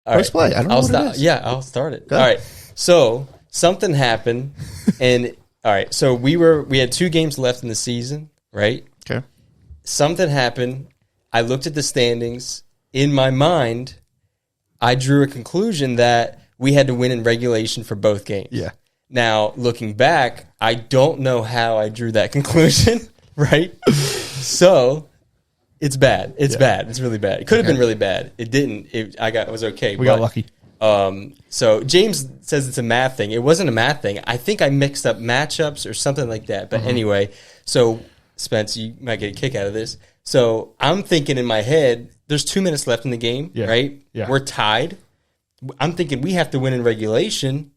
All right. Play. I don't know what it is. Yeah, I'll start it. All right. So something happened, and all right. So we had 2 games left in the season, right? Okay. Something happened. I looked at the standings. In my mind, I drew a conclusion that we had to win in regulation for both games. Yeah. Now, looking back, I don't know how I drew that conclusion, right? So it's bad. It's bad. It's really bad. It could have been really bad. It didn't. It was okay. We got lucky. So James says it's a math thing. It wasn't a math thing. I think I mixed up matchups or something like that. But anyway, so Spence, you might get a kick out of this. So I'm thinking in my head, there's 2 minutes left in the game, right? Yeah. We're tied. I'm thinking we have to win in regulation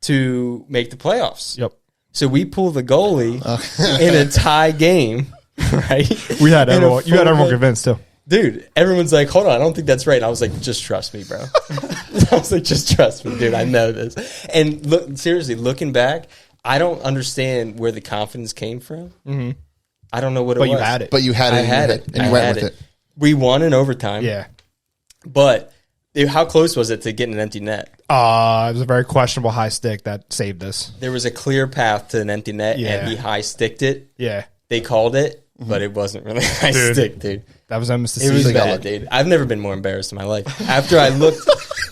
to make the playoffs. Yep. So we pull the goalie in a tie game, right? We had everyone. You had everyone convinced too. Dude, everyone's like, hold on, I don't think that's right. And I was like, just trust me, bro. I was like, just trust me, dude. I know this. And look, seriously, looking back, I don't understand where the confidence came from. Mm-hmm. I don't know what it was. But you had it. But you had it. I had it. And you went with it. We won in overtime. Yeah. But how close was it to getting an empty net? It was a very questionable high stick that saved us. There was a clear path to an empty net, and he high sticked it. Yeah. They called it, but it wasn't really a high stick, dude. That was almost It was bad, dude. I've never been more embarrassed in my life. After I looked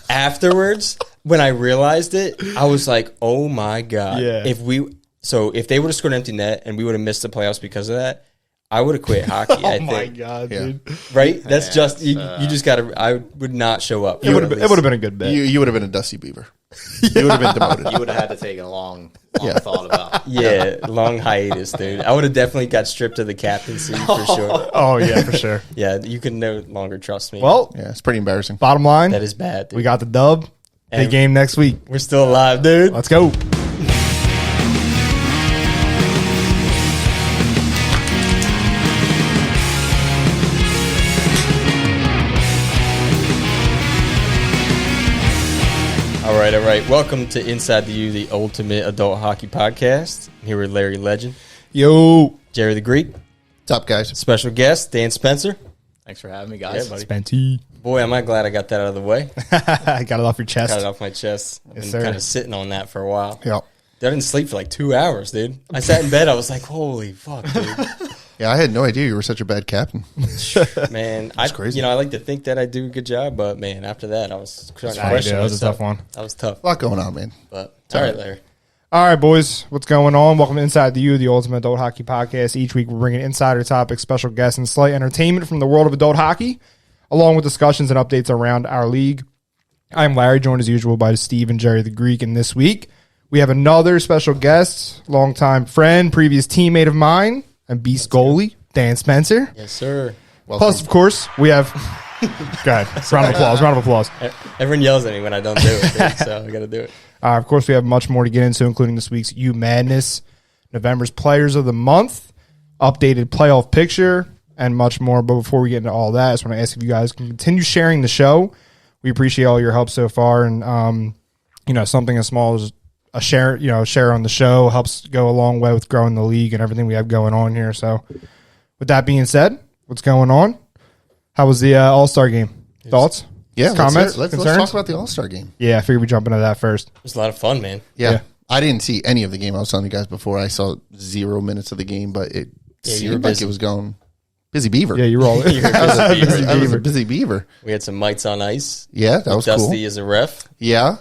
afterwards, when I realized it, I was like, oh my God. Yeah. If they would have scored an empty net and we would have missed the playoffs because of that, I would have quit hockey. I think. My God, dude. Right? That's just you just got to. I would not show up. It would have been a good bet. You would have been a Dusty Beaver. You would have been demoted. You would have had to take a long thought about. Yeah, long hiatus, dude. I would have definitely got stripped of the captaincy for sure. Oh yeah, for sure. Yeah, you can no longer trust me. Well, Yeah, it's pretty embarrassing. bottom line, that is bad, dude. we got the dub. Big And game next week. we're still alive, dude. Let's go. All right. Welcome to Inside the U, the ultimate adult hockey podcast. I'm here with Larry Legend, Yo, Jerry the Greek, What's up, guys? special guest Dan Spencer. Thanks for having me, guys. Yeah, buddy. Spenty. Boy, am I glad I got that out of the way. I got it off your chest. Got it off my chest. I've been sir. kind of sitting on that for a while. Yeah. I didn't sleep for like 2 hours, dude. I sat in bed. I was like, holy fuck, dude. Yeah, I had no idea you were such a bad captain. Man, crazy. I like to think that I do a good job, but man, after that, I was trying to Nah, you question did. That was a myself. tough one. That was tough. A lot going on, man. But all right, Larry. All right, boys, what's going on? Welcome to Inside the U, the ultimate adult hockey podcast. Each week, we're bringing insider topics, special guests, and slight entertainment from the world of adult hockey, along with discussions and updates around our league. I'm Larry, joined as usual by Steve and Jerry the Greek, and this week we have another special guest, longtime friend, previous teammate of mine, and beast goalie, Dan Spencer. Yes, sir. Welcome. Plus, of course, we have... Go ahead. Round of applause. Everyone yells at me when I don't do it, dude, so I got to do it. Of course, we have much more to get into, including this week's U Madness, November's Players of the Month, updated playoff picture, and much more. But before we get into all that, I just want to ask if you guys can continue sharing the show. We appreciate all your help so far, and something as small as a share on the show helps go a long way with growing the league and everything we have going on here. So, with that being said, what's going on? How was the All-Star game? Thoughts? Yeah, comments? let's concerns? talk about the All-Star game. Yeah, I figured we'd jump into that first. It was a lot of fun, man. Yeah. I didn't see any of the game. I was telling you guys before. I saw 0 minutes of the game, but it seemed like it was going busy beaver. Yeah, you were all I was a busy beaver. We had some mites on ice. Yeah, that was Dusty cool. as a ref. Yeah.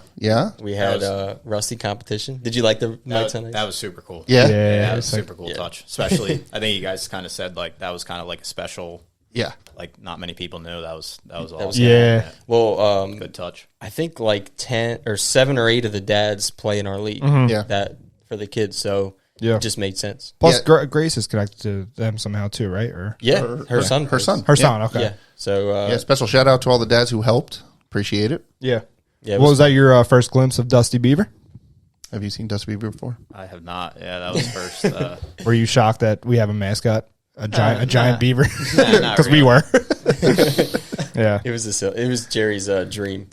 We had Rusty competition. Did you like the mites on ice? That was super cool. Yeah. That was a super cool touch. Especially, I think you guys kind of said like that was kind of like a special. Yeah. Like not many people knew that was awesome. Yeah. Well, Good touch. I think like 10 or 7 or 8 of the dads play in our league. Yeah. That for the kids, so Yeah. it just made sense. Plus, Grace is connected to them somehow too, right? Or Yeah, her son. Her son. her son? Okay. Yeah. So Yeah, special shout out to all the dads who helped. Appreciate it. Yeah. yeah. It What was that? Your first glimpse of Dusty Beaver? Have you seen Dusty Beaver before? I have not. Yeah, that was first. Were you shocked that we have a mascot, a giant beaver? Not Because we really. were. Yeah. It was Jerry's dream.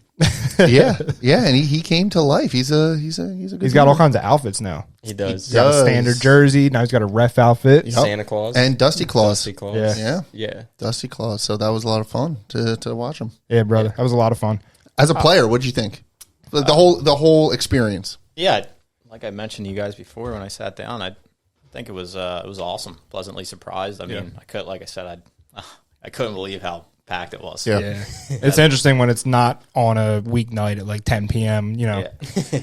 Yeah, and he came to life. He's a good He's got all man. kinds of outfits now. He does. He's got a does. standard jersey. Now he's got a ref outfit. Yep. Santa Claus and Dusty Claus. Dusty Claus. Yeah. Yeah, Yeah. Dusty Claus. So that was a lot of fun to watch him. Yeah, brother. That was a lot of fun. As a player, what did you think? The whole experience. Yeah, like I mentioned to you guys before when I sat down, I think it was awesome. Pleasantly surprised. I mean, I couldn't believe how packed it was. Yeah. It's interesting when it's not on a weeknight at like 10 p.m. You know, Yeah.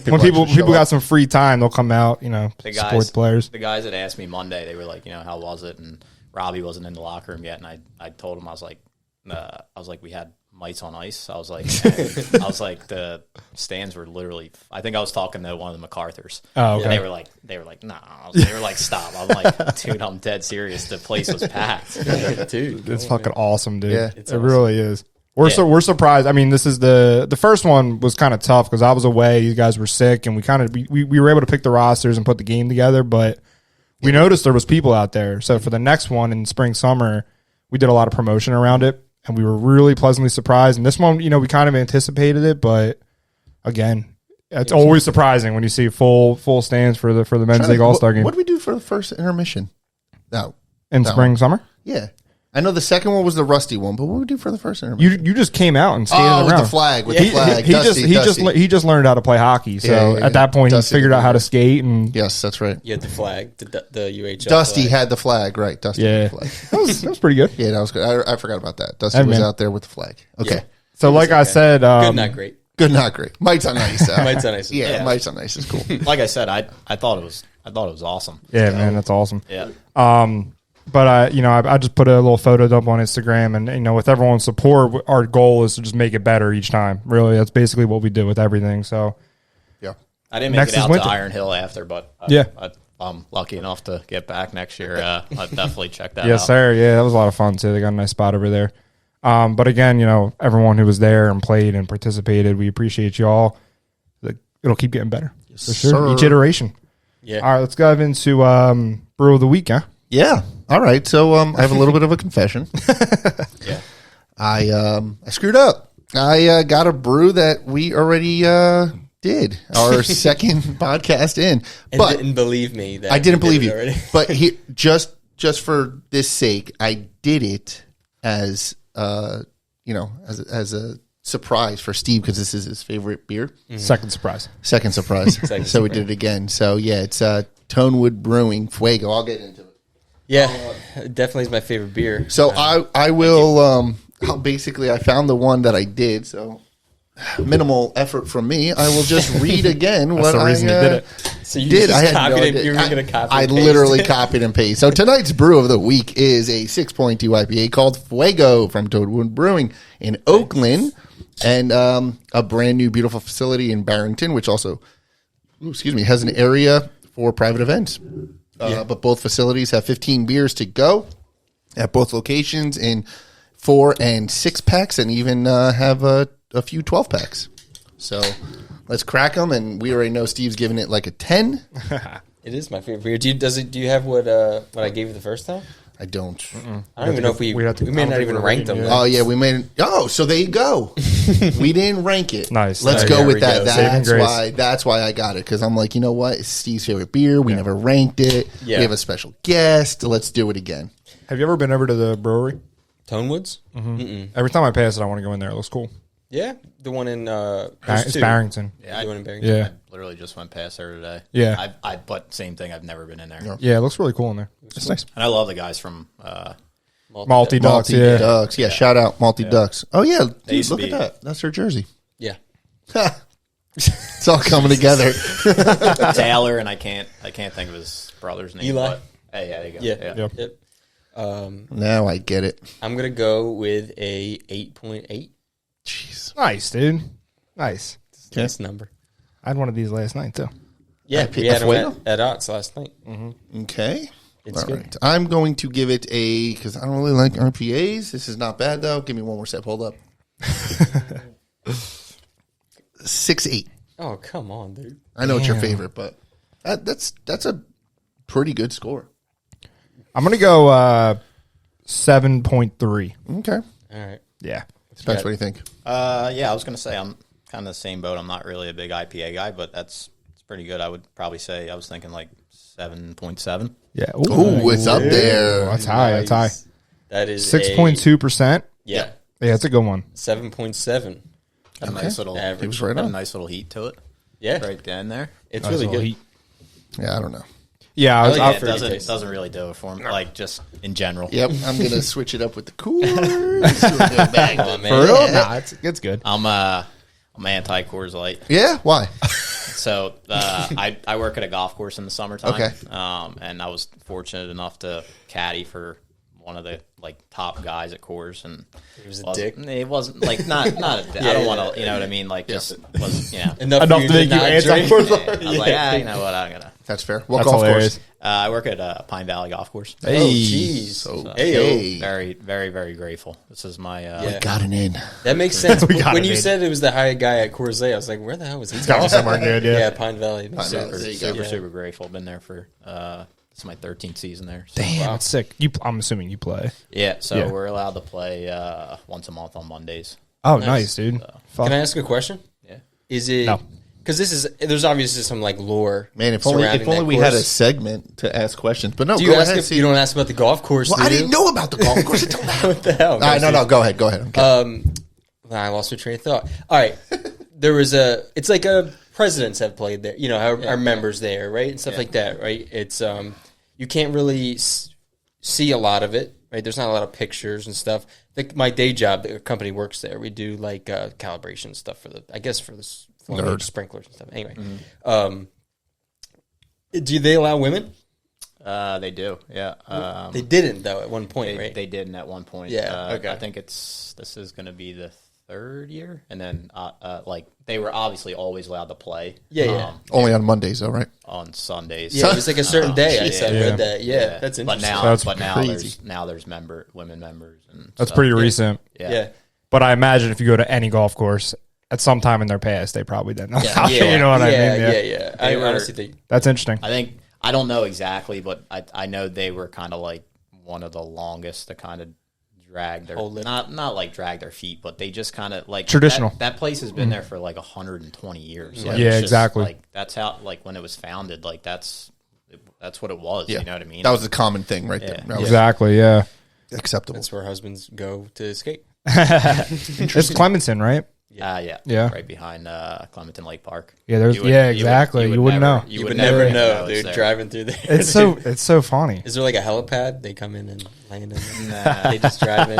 when people got some free time, they'll come out. You know, support the players. The guys that asked me Monday, they were like, how was it? And Robbie wasn't in the locker room yet, and I told him I was like, we had mites on ice. I was like, the stands were literally. I think I was talking to one of the MacArthurs. Oh, okay. And they were like, nah. They were like, stop. I'm like, dude, I'm dead serious. The place was packed, dude. It's fucking awesome, dude. Yeah. It really is. We're surprised. I mean, this is the first one was kind of tough because I was away. You guys were sick, and we were able to pick the rosters and put the game together. But we noticed there was people out there. So for the next one in spring summer, we did a lot of promotion around it. And we were really pleasantly surprised. And this one, we kind of anticipated it, but again, it's always surprising when you see full stands for the men's league all-star game. What did we do for the first intermission? No, in spring, summer? Yeah. I know the second one was the rusty one, but what did we do for the first intermission? You just came out and skated around. With the flag. He just learned how to play hockey. So at that point, Dusty he figured out how to skate. And yes, that's right. You had the flag, the UAHL Dusty flag. had the flag, right? Dusty had the flag. that was pretty good. Yeah, that was good. I forgot about that. Dusty was out there with the flag. Okay. Yeah. So like I said, good, not great. Good, not great. Mites on ice. Mites on ice. Yeah, mites on ice is cool. Like I said, I thought it was awesome. Yeah, man, that's awesome. Yeah. But I just put a little photo dump on Instagram, and with everyone's support, our goal is to just make it better each time. Really, that's basically what we do with everything. So, yeah, I didn't make it out to Iron Hill after, but I'm lucky enough to get back next year. I'll definitely check that out. Yes, sir. Yeah, that was a lot of fun too. They got a nice spot over there. But again, everyone who was there and played and participated, we appreciate you all. It'll keep getting better for sure. Sir. Each iteration. Yeah. All right, let's dive into brew of the week, huh? Yeah. All right. So I have a little bit of a confession. Yeah. I screwed up. I got a brew that we already did our second podcast in, but didn't believe me. That I didn't believe you. already. But just for this sake, I did it as as a surprise for Steve because this is his favorite beer. Mm-hmm. Second surprise. So we did it again. So yeah, it's Tonewood Brewing Fuego. I'll get into it. Yeah, definitely is my favorite beer. So I will basically I found the one that I did. So minimal effort from me. I will just read again what the reason you did it. So you did. Just copied it. You were going to copy. I literally copied and pasted. So tonight's brew of the week is a 6.2 IPA called Fuego from Toadwood Brewing in Oakland, and a brand new beautiful facility in Barrington, which also, has an area for private events. But both facilities have 15 beers to go at both locations in 4 and 6 packs, and even have a few 12 packs. So let's crack them. And we already know Steve's giving it like a 10. It is my favorite beer. Do you have what I gave you the first time? I don't. I don't even know if we may not even rank them. Oh yeah, we made. Oh, so there you go. We didn't rank it. Nice. Let's go with that. Go. That's why I got it, because I'm like, you know what? It's Steve's favorite beer. We never ranked it. Yeah. We have a special guest. Let's do it again. Have you ever been over to the brewery? Tonewoods? Mm-hmm. Every time I pass it, I want to go in there. It looks cool. Yeah, the one in it's Barrington. Yeah, the one in Barrington. Yeah, I literally just went past there today. Yeah, but same thing. I've never been in there. Yeah, it looks really cool in there. It's nice. And I love the guys from Malty Ducks. Yeah, Ducks. Yeah, shout out Malty Ducks. Oh yeah, dude, look at be- that. That's their jersey. Yeah. It's all coming together. Taylor, and I can't think of his brother's name. Eli? But, hey, yeah, there you go. Yeah. Yep. Now I get it. I'm gonna go with a 8.8. Jeez, nice, dude. Nice. Nice number. I had one of these last night too. Yeah, we had one at Ox last night. Mm-hmm. Okay. It's all good. right. I'm going to give it a, because I don't really like RPAs. This is not bad though. Give me one more step. Hold up. 6.8. Oh, come on, dude. I know it's your favorite, but that's a pretty good score. I'm gonna go 7.3. Okay. All right. Yeah. Specs, what do you think? Yeah, I was gonna say I'm kind of the same boat. I'm not really a big IPA guy, but it's pretty good. I would probably say I was thinking like 7.7. Yeah. Ooh, it's up there. That's high. That's high. That is 6.2%. Yeah. Yeah, it's a good one. 7.7. Got a nice little, Average. He was right got a on. nice little heat to it. Yeah. Right down there. It's Nice really little good. heat. Yeah, I don't know. Yeah, I was, like I- it. It Fruity doesn't taste. doesn't really do it for me. Like just in general. Yep, I'm gonna switch it up with the coolers. Bang. Oh, man. for real? Nah, it's good. I'm anti Coors Light. Yeah, why? So I work at a golf course in the summertime. Okay. And I was fortunate enough to caddy for one of the like top guys at Coors, and He was a dick. It wasn't like not a dick. Yeah, I don't yeah, want to, you know what I mean? Like just was Enough Enough for you to make you not anti drink. Coors Yeah, Light. I was like, you know what? I'm gonna. That's fair. What That's golf hilarious. course? I work at Pine Valley Golf Course. Oh, jeez. Okay. Very, very, very grateful. This is my Yeah. Got it in. That makes sense. We got When it, you dude. said it was the high guy at Coors Light, I was like, where the hell was he? Got me somewhere good, yeah. Yeah, Pine Valley. Valley, Super, there you go. super grateful. Been there for this is my 13th season there. So. Damn, that's sick. I'm assuming you play. Yeah, so Yeah. we're allowed to play once a month on Mondays. Oh, nice, dude. Fuck. Can I ask a question? Yeah. Is it No. because there's obviously some like lore. Man, if only surrounding that we had a course. segment to ask questions. But no, Do go you ask ahead. if you don't ask about the golf course? Well, do I you? didn't know about the golf course until now. What the hell? All right, no, go ahead. I'm kidding. I lost my train of thought. All right, there was it's like presidents have played there. You know, our members there, right, and stuff like that, right? It's you can't really see a lot of it, right? There's not a lot of pictures and stuff. Like my day job, the company works there. We do like calibration stuff for the Nerd. sprinklers and stuff. Anyway, do they allow women? They do, yeah. They didn't though at one point, They, right? they didn't at one point. Yeah, okay. I think this is going to be the third year, and then like they were obviously always allowed to play. Yeah. Only on Mondays, though, right? On Sundays. Yeah, it was like a certain day. I yeah. read that. Yeah, that's But interesting. now, crazy. there's women members, and That's stuff. pretty recent. yeah. But I imagine if you go to any golf course at some time in their past, they probably didn't allow Yeah, you. You know what I mean? Yeah. I They were- honestly think That's interesting. I don't know exactly, but I know they were kind of like one of the longest to kind of drag their Hold it. not like drag their feet, but they just kind of like Traditional. That place has been there for like 120 years. Like, Yeah, it's just, exactly. Like that's how like when it was founded, like that's what it was. Yeah. You know what I mean? That was the common thing right there. Yeah. That was Exactly, yeah. acceptable. that's where husbands go to escape. It's Clementon, right? yeah, Yeah. right behind Clementon Lake Park. Yeah, there's exactly. You wouldn't know. You would never know, it's dude. there. Driving through there, It's so funny. Is there like a helipad? They come in and land in. Nah. They just drive in.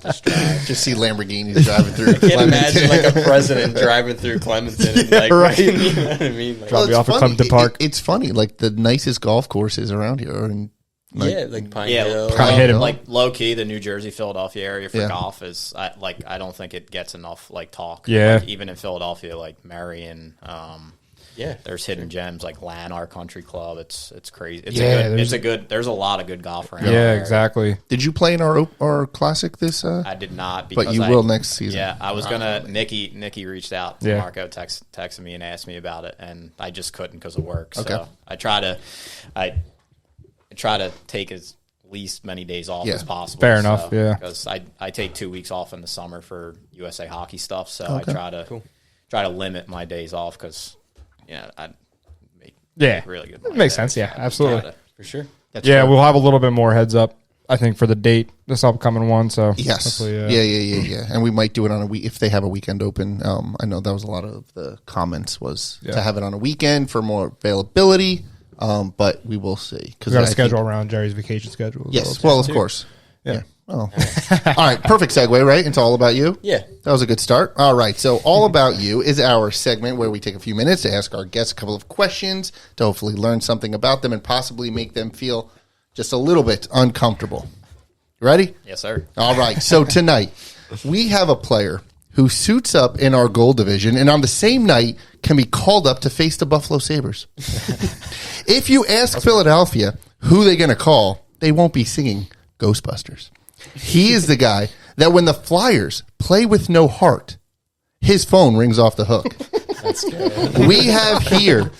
Just drive. Just see Lamborghinis driving through. Can't imagine like a president driving through Clementon. And like, right. You know what I mean? Like, Drop you off at Clementon Park. It's funny. Like the nicest golf courses around here are in. like Pine Yeah, Hill. Kinda hit him. like low key, the New Jersey, Philadelphia area for Yeah. golf is I don't think it gets enough like talk. Yeah. Like, even in Philadelphia, like Marion, Yeah. there's hidden gems like Lanark Country Club. It's crazy. Yeah, There's a lot of good golf around. Yeah, there. exactly. Did you play in our classic this? I did not, because But you will next season. Yeah, I was gonna. Nikki reached out. Yeah. Marco texted me and asked me about it, and I just couldn't because of work. Okay. So I try to take as least many days off Yeah. as possible. Fair enough, yeah. Because I take 2 weeks off in the summer for USA hockey stuff, so Okay. I try to limit my days off because I make Yeah. really good. It money makes there, sense, yeah, so I absolutely. try to- For sure. Yeah, we'll have a little bit more heads up, I think, for the date, this upcoming one. So Yes. hopefully, Yeah. And we might do it on a week if they have a weekend open. I know that was a lot of the comments was to have it on a weekend for more availability. But we will see. we got to schedule around Jerry's vacation schedule. As Yes. well, Well, of course. Yeah. Yeah. Oh. All right. Perfect segue, right? It's all about you. Yeah. That was a good start. All right. So, All About You is our segment where we take a few minutes to ask our guests a couple of questions to hopefully learn something about them and possibly make them feel just a little bit uncomfortable. Ready? Yes, sir. All right. So, tonight, we have a player who suits up in our gold division and on the same night can be called up to face the Buffalo Sabres. If you ask Philadelphia who they're going to call, they won't be singing Ghostbusters. He is the guy that when the Flyers play with no heart, his phone rings off the hook. That's good. We have here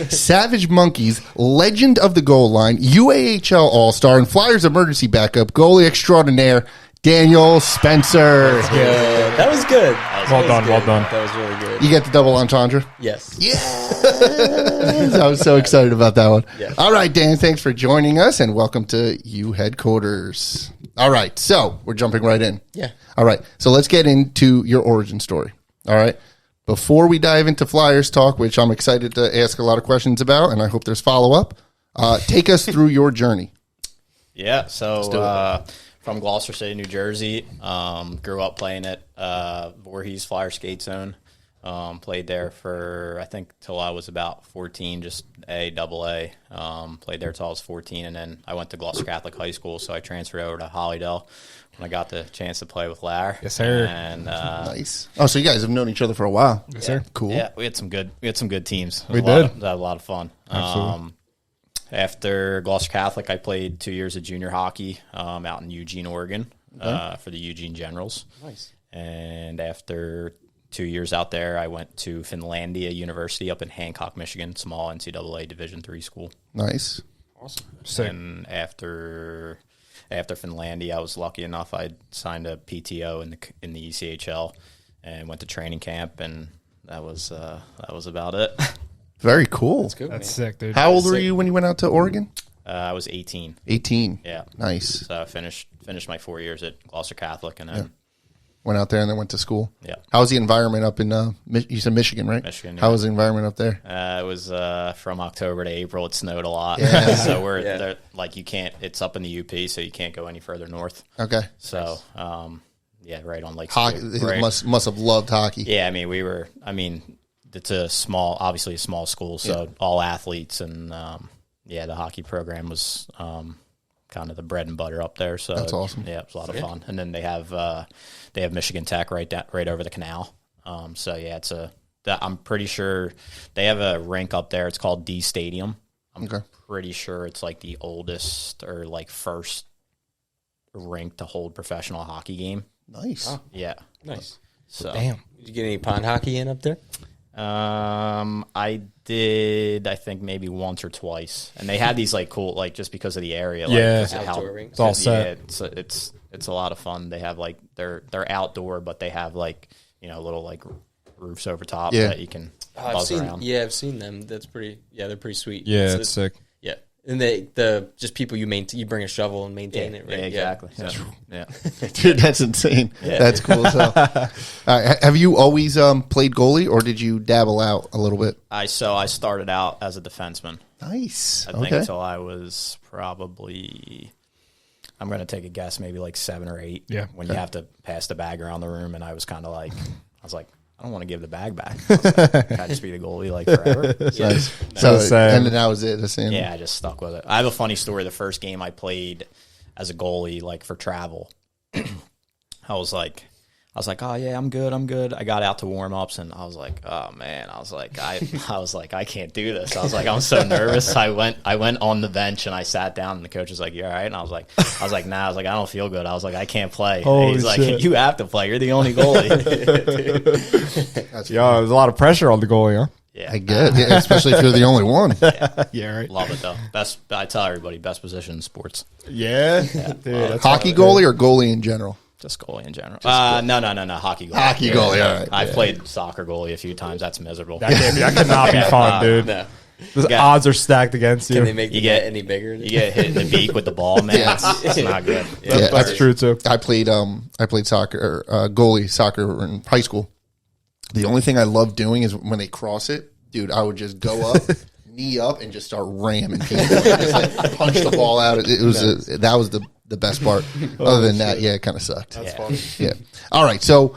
Savage Monkeys, legend of the goal line, UAHL All-Star, and Flyers emergency backup, goalie extraordinaire, Daniel Spencer. Yeah, that was good. Well done, well done. That was really good. You get the double entendre? Yes. Yes. I was so excited about that one. Yes. All right, Dan, thanks for joining us, and welcome to U headquarters. All right, so we're jumping right in. Yeah. All right, so let's get into your origin story. All right. Before we dive into Flyers talk, which I'm excited to ask a lot of questions about, and I hope there's follow-up, take us through your journey. Yeah, so from Gloucester City, New Jersey, grew up playing at Voorhees Flyer Skate Zone. Played there for, I think, till I was about 14, just AA. Played there till I was 14, and then I went to Gloucester Catholic High School, so I transferred over to Hollydale when I got the chance to play with Larry. Yes, sir. And Nice. Oh, so you guys have known each other for a while. Yes, sir. Cool. yeah, we had some good teams. We It was did. We had a lot of fun. Absolutely. After Gloucester Catholic, I played 2 years of junior hockey out in Eugene, Oregon, for the Eugene Generals. Nice. And after 2 years out there, I went to Finlandia University up in Hancock, Michigan, small NCAA Division III school. Nice. Awesome. Sick. And after Finlandia, I was lucky enough I signed a PTO in the ECHL and went to training camp, and that was about it. Very cool. That's good. That's man. sick, dude. How old were you when you went out to Oregon? I was 18. 18. Yeah. Nice. So I finished my 4 years at Gloucester Catholic, and then Went out there and then went to school. yeah. How was the environment up in, you said Michigan, right? Michigan, How yeah. was the environment up there? It was from October to April. It snowed a lot, Yeah. so we're Yeah. there, like you can't. It's up in the UP, so you can't go any further north. Okay. So yeah, right on Lake. Hockey, Superior. Right. must have loved hockey. Yeah, I mean, it's obviously a small school, so all athletes, and the hockey program was kind of the bread and butter up there. So That's awesome. Yeah, it was a lot of fun. And then they have Michigan Tech right over the canal. So yeah, I'm pretty sure they have a rink up there. It's called D Stadium. I'm pretty sure it's like the oldest or like first rink to hold professional hockey game. Nice. Wow. Yeah. Nice. So Damn. Did you get any pond hockey in up there? I did, I think maybe once or twice, and they had these like cool, like just because of the area, Yeah. because of how- Outdoor rinks. It's all set. Yeah, it's a lot of fun. They have like they're outdoor, but they have like little like roofs over top Yeah. that you can I've buzz seen. around. Yeah, I've seen them. That's pretty. Yeah, they're pretty sweet. Yeah, So it's sick. Yeah, and the just people you maintain. You bring a shovel and maintain it. Right. Yeah, exactly. Yeah. Dude, that's insane. That's cool as hell. All right, have you always played goalie, or did you dabble out a little bit? I started out as a defenseman. Nice. I think Okay. until I was probably, I'm going to take a guess, maybe like 7 or 8. Yeah. When you have to pass the bag around the room, and I was kind of like, I don't want to give the bag back. I was like, can I just be the goalie like forever? Nice. So So, sad. and then that was it. That's the end. Yeah, I just stuck with it. I have a funny story. The first game I played as a goalie, like for travel, I was like, oh yeah, I'm good. I got out to warm ups, and I was like, oh man, I was like, I can't do this. I was like, I'm so nervous. I went on the bench and I sat down, and the coach was like, you all right? And I was like, nah. I was like, I don't feel good. I was like, I can't play. Holy And he's like, shit. you have to play. You're the only goalie. Yo, there's a lot of pressure on the goalie, huh? Yeah, I get it. Yeah, especially if you're the only one. Yeah, right. love it though. I tell everybody, best position in sports. Yeah. Dude, that's Hockey goalie or goalie in general? Just goalie in general. No, hockey goalie. Hockey goalie, all right. I've played soccer goalie a few times. That's miserable. that could not be fun, dude. No. The Yeah. odds are stacked against you. Can they make You the net get- any bigger? You get hit in the beak with the ball, man. Yeah. It's not good. Yeah, That's true too. I played soccer, goalie soccer in high school. The only thing I love doing is when they cross it, dude, I would just go up, knee up, and just start ramming people. Just like punch the ball out. That was the best part. Other than that, yeah, it kind of sucked. That's funny. Yeah. All right. So,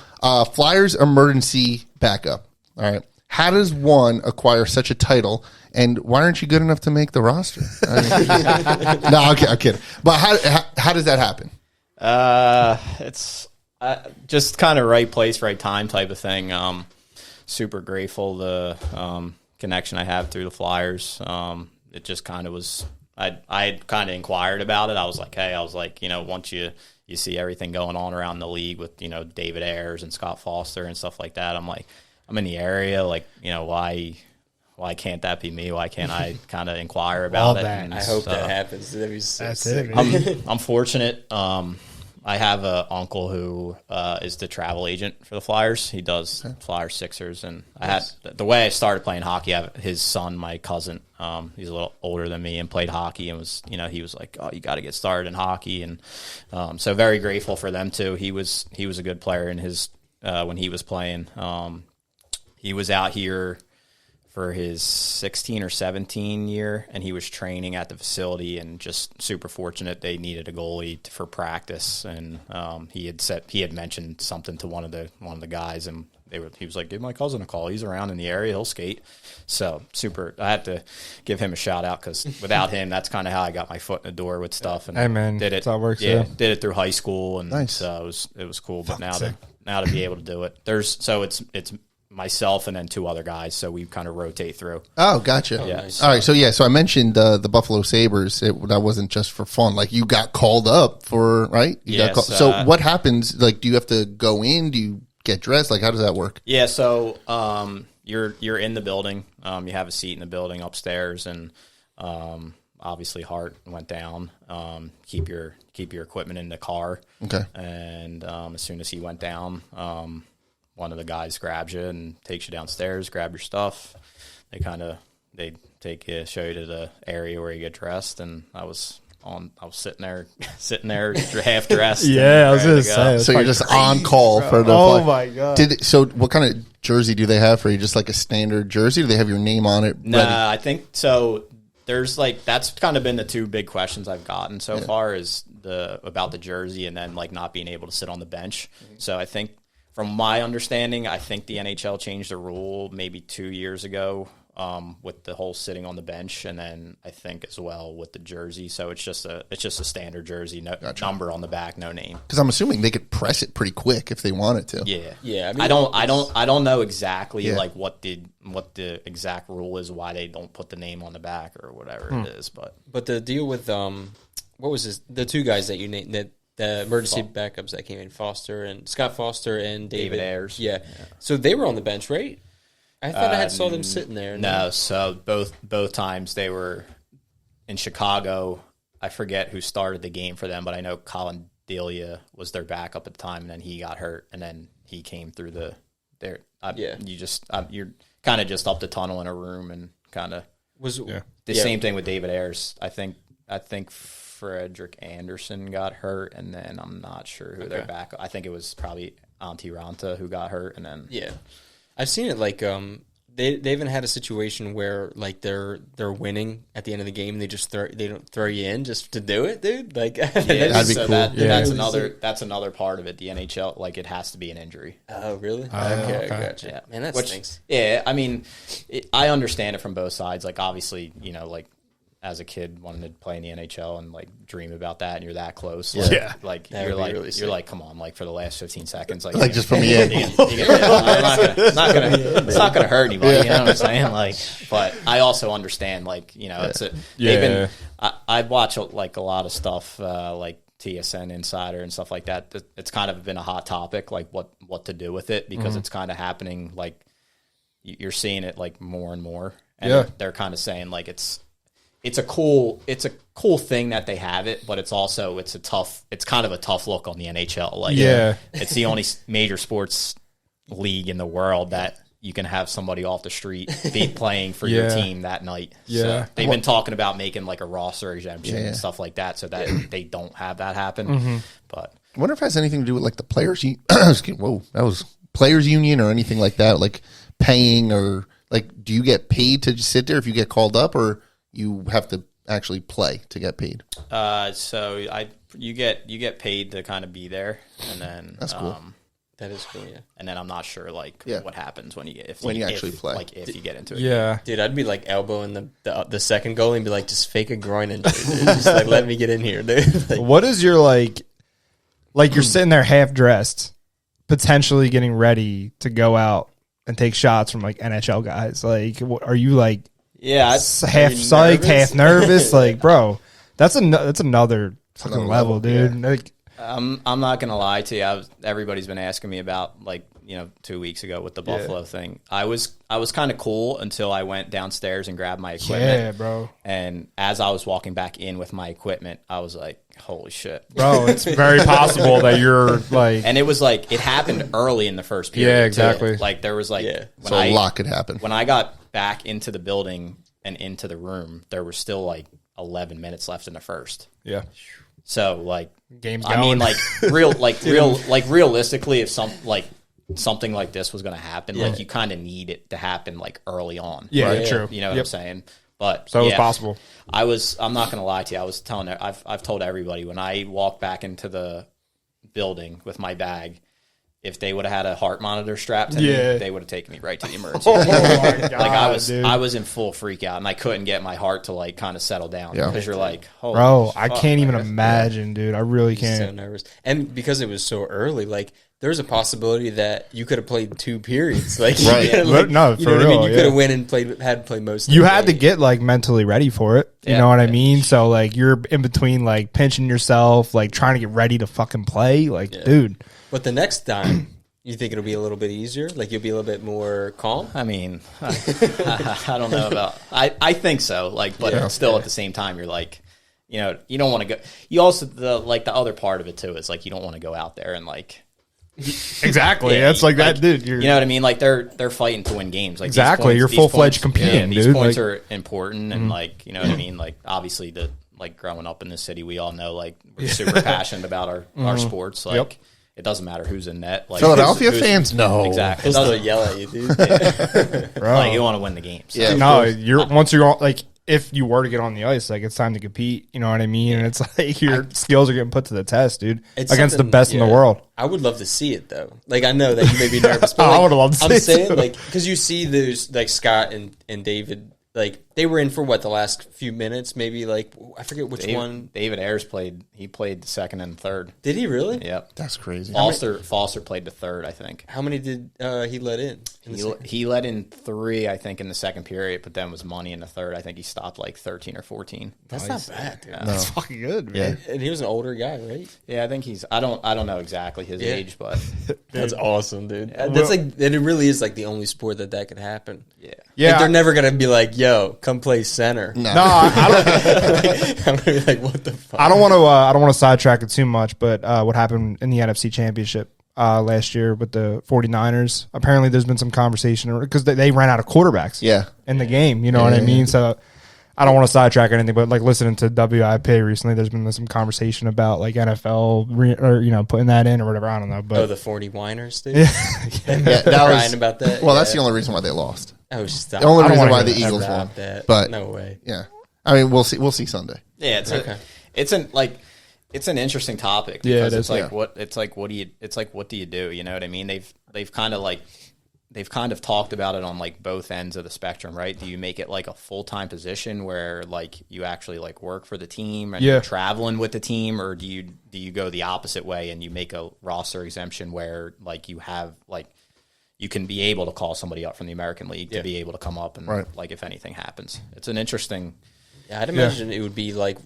Flyers emergency backup. All right. How does one acquire such a title, and why aren't you good enough to make the roster? No, I'm kidding. But how does that happen? It's just kind of right place, right time type of thing. Super grateful the connection I have through the Flyers. It just kind of was. I kind of inquired about it. I was like, hey, once you see everything going on around the league with David Ayers and Scott Foster and stuff like that, I'm like, I'm in the area, like why can't that be me? Why can't I kind of inquire about Love it? that. And I hope so- that happens. That'd be so That's sick. it, man. I'm fortunate. I have an uncle who is the travel agent for the Flyers. He does Flyers, Sixers, and I had the way I started playing hockey. I have his son, my cousin. He's a little older than me and played hockey, and was he was like, oh, you got to get started in hockey, and so very grateful for them too. He was a good player in his when he was playing. He was out here for his 16 or 17 year, and he was training at the facility, and just super fortunate they needed a goalie for practice. And he had mentioned something to one of the guys, and he was like, "Give my cousin a call. He's around in the area. He'll skate." So super. I have to give him a shout out, because without him, that's kind of how I got my foot in the door with stuff. And hey man, did it. that's how it works. Yeah, did it through high school, and Nice. so it was cool. But now to be able to do it, it's myself and then two other guys, so we kind of rotate through. Oh, gotcha. Yeah. Nice. All right. So I mentioned the Buffalo Sabres. That wasn't just for fun. Like, you got called up for, right? Yes, So what happens? Like, do you have to go in? Do you get dressed? Like, how does that work? Yeah, so you're in the building. You have a seat in the building upstairs, and obviously Hart went down. Keep your equipment in the car. Okay. And as soon as he went down, one of the guys grabs you and takes you downstairs, grab your stuff. They take you, show you to the area where you get dressed, and I was sitting there half dressed. Yeah, I was and gonna ready to go. say. So you're just on call for the. Oh my god! So what kind of jersey do they have for you? Just like a standard jersey? Do they have your name on it? Nah, ready? I think so. There's that's kind of been the two big questions I've gotten so far, is about the jersey, and then not being able to sit on the bench. So I think, from my understanding, I think the NHL changed the rule maybe 2 years ago with the whole sitting on the bench, and then I think as well with the jersey. So it's just a standard jersey, no number on the back, no name. Because I'm assuming they could press it pretty quick if they wanted to. Yeah, Yeah, I mean, I don't know exactly Yeah. what the exact rule is, why they don't put the name on the back or whatever it is, But the deal with what was this? The two guys that you named, that the emergency backups that came in, Scott Foster and David Ayers. Yeah. So they were on the bench, right? I thought I had saw them sitting there. No, so both times they were in Chicago. I forget who started the game for them, but I know Colin Delia was their backup at the time, and then he got hurt, and then he came through you're kind of just up the tunnel in a room, and kind of same thing with David Ayers. I think Frederick Anderson got hurt, and then I'm not sure who their backup. I think it was probably Antti Ranta who got hurt, and then I've seen it they even had a situation where they're winning at the end of the game, and they don't throw you in just to do it, dude. That'd be cool. That's another part of it. The NHL, it has to be an injury. Oh, really? Okay, okay. gotcha. Yeah. Man, that stinks. Yeah, I mean, I understand it from both sides. Obviously, as a kid wanting to play in the NHL and dream about that, and you're that close. You're really sick. you're come on, for the last 15 seconds, Just from the end. it's not gonna hurt anybody. You know what I'm saying? But I also understand, I watch a lot of stuff, TSN Insider and stuff like that. It's kind of been a hot topic, what to do with it, because it's kind of happening. You're seeing it more and more, and they're kind of saying it's a cool thing that they have it, but it's kind of a tough look on the NHL. It's the only major sports league in the world that you can have somebody off the street be playing for your team that night. So they've been talking about making a roster exemption and stuff like that, so that they don't have that happen. But I wonder if it has anything to do with the players. Whoa, that was players union or anything like that. Paying, or do you get paid to just sit there if you get called up, or you have to actually play to get paid? So you get paid to kind of be there, and then that's cool. That is cool, yeah. And then I'm not sure what happens when you actually play. If you get into it. Yeah. Dude, I'd be elbowing the second goalie and be just fake a groin injury, dude. Just let me get in here, dude. What is your you're sitting there half dressed, potentially getting ready to go out and take shots from NHL guys? Are you half psyched, half nervous? Bro, that's another fucking level, dude. Yeah. I'm not gonna lie to you. Everybody's been asking me about 2 weeks ago with the Buffalo thing. I was kind of cool until I went downstairs and grabbed my equipment. Yeah, bro. And as I was walking back in with my equipment, I was like, "Holy shit, bro!" It's very possible that you're And it was it happened early in the first period. Yeah, exactly. Too. There was so a lot could happen. When I got back into the building and into the room, there was still 11 minutes left in the first. Yeah. So game's going. I mean realistically, if something like this was going to happen, like you kind of need it to happen like early on. Yeah, right? true. You know what I'm saying? But So it was possible. I'm not going to lie to you. I was telling I've told everybody when I walked back into the building with my bag, if they would have had a heart monitor strapped to me, they would have taken me right to the emergency room. My God, I was in full freak out, and I couldn't get my heart to like kind of settle down because you're like, holy bro, fuck, I can't even imagine, dude. I really So can't. nervous, and because it was so early, like there's a possibility that you could have played 2 periods. Like, Right. like, No, you for know what I real, mean. You could have went and played most. Of You the had to game. get like mentally ready for it. You Yeah. know what I mean? So like you're in between like pinching yourself, like trying to get ready to fucking play. Like, dude. But the next time, you think it'll be a little bit easier? Like you'll be a little bit more calm? I mean, I don't know about. I think so. Like, but still, at the same time, you're like, you know, you don't want to go. You also the other part of it too is like you don't want to go out there and like. Exactly. Yeah, That's like that, dude. You know what I mean? Like they're fighting to win games. Like Exactly. You're these full-fledged points- competing, These dude. points Like- are important, and like you know what I mean. Like obviously, like growing up in this city, we all know like we're super passionate about our sports. Like it doesn't matter who's in net. Like Philadelphia who's- fans, no. exactly. It They'll still doesn't, yell at you, dude. like you want to win the games. Yeah. No, you're once you're on, like if you were to get on the ice, like it's time to compete. You know what I mean? And it's like your skills are getting put to the test, dude, It's against the something- best in the yeah. world. I would love to see it though. Like I know that you may be nervous, but I like, would've loved to I'm see it, saying too. like because you see those like Scott and David, like they were in for what the last few minutes, maybe like I forget which one. David Ayers played. He played the second and third. Did he really? Yep. That's crazy. Foster played the third, I think. How many did he let in? The second? He let in 3, I think, in the second period, but then was money in the third. I think he stopped like 13 or 14. That's not bad, dude. That's fucking good, man. And he was an older guy, right? Yeah, I think he's. I don't know exactly his age, but That's awesome, dude. That's like it really is like the only sport that could happen. yeah. Yeah, Like, they're never gonna be like, "Yo, come play center." No. No, I don't. I'm gonna be like, "What the fuck?" I don't want to. I don't want to sidetrack it too much, but what happened in the NFC Championship last year with the 49ers? Apparently, there's been some conversation because they ran out of quarterbacks. Yeah. In the game, you know what I mean. So I don't want to sidetrack anything, but like listening to WIP recently, there's been some conversation about like NFL or putting that in or whatever. I don't know, but Oh, the 40 whiners, dude. Yeah, that Crying was, about that. well, that's the only reason why they lost. Oh, stop. The only I don't reason wanna why hear the that. Eagles Stop won. that. But No way. yeah, I mean, we'll see Sunday. Yeah, it's an interesting topic Yeah, because it it's is. like what do you do? You know what I mean? They've kind of talked about it on like both ends of the spectrum, right? Do you make it like a full-time position where like you actually like work for the team and you're traveling with the team, or do you go the opposite way and you make a roster exemption where like you have like you can be able to call somebody up from the American League to be able to come up and like if anything happens. It's an interesting. Yeah, I'd imagine it would be like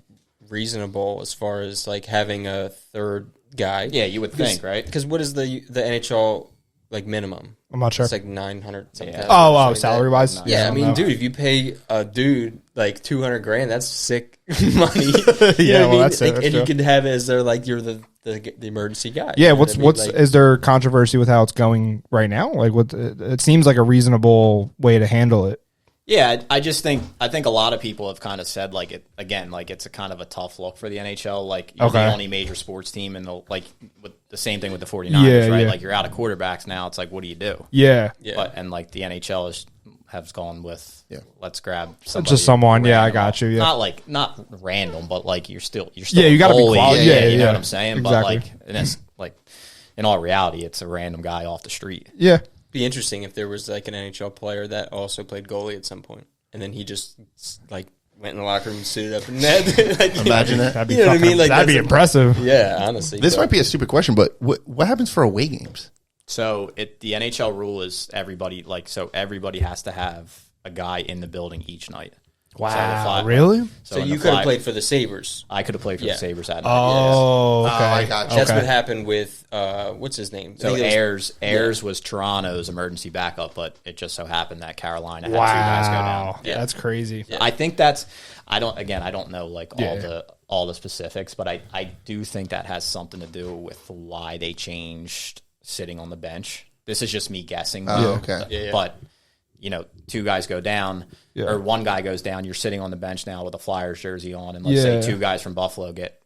reasonable as far as like having a third guy. Yeah, you would think, right? Because what is the NHL like minimum? I'm not sure. It's like 900 something. Yeah. Oh, salary wise. Yeah, I mean, dude. dude, if you pay a dude like $200,000, that's sick money. You know Yeah, what I well, mean? that's it, Like, that's and you true. could have it as their like you're the emergency guy. Yeah, You know what's what I mean? Like, is there controversy with how it's going right now? Like, what it seems like a reasonable way to handle it. Yeah, I think a lot of people have kind of said like it again, like it's a kind of a tough look for the NHL. Like you're the only major sports team, and with the same thing with the 49ers, right? Like you're out of quarterbacks now. It's like, what do you do? Yeah. But and like the NHL has gone with let's grab somebody Just someone. Yeah, I random. got you. Yeah. Not random, but like you're still Yeah, you gotta be goalie, quality. Yeah, Yeah, you know yeah. what I'm saying. Exactly. But like, and it's like in all reality, it's a random guy off the street. Yeah. be interesting if there was like an NHL player that also played goalie at some point, and then he just like went in the locker room and suited up in net. Like, Imagine it. That'd be You know what I fucking- mean? Like, that'd be that's a- impressive. Yeah, honestly. This but- might be a stupid question, but what happens for away games? So the NHL rule is everybody has to have a guy in the building each night. Wow, really? So in you the could have Fly- played for the Sabres. I could have played for Yeah. the Sabres that night. Oh, okay. I got you. That's Okay. what happened with what's his name? So I think it was- Ayers was Toronto's emergency backup, but it just so happened that Carolina had two guys go Wow, down. that's crazy. I think I don't know like all the specifics, but I do think that has something to do with why they changed sitting on the bench. This is just me guessing. Oh, okay. Yeah. But two guys go down or one guy goes down, you're sitting on the bench now with a Flyers jersey on, and let's say two guys from Buffalo get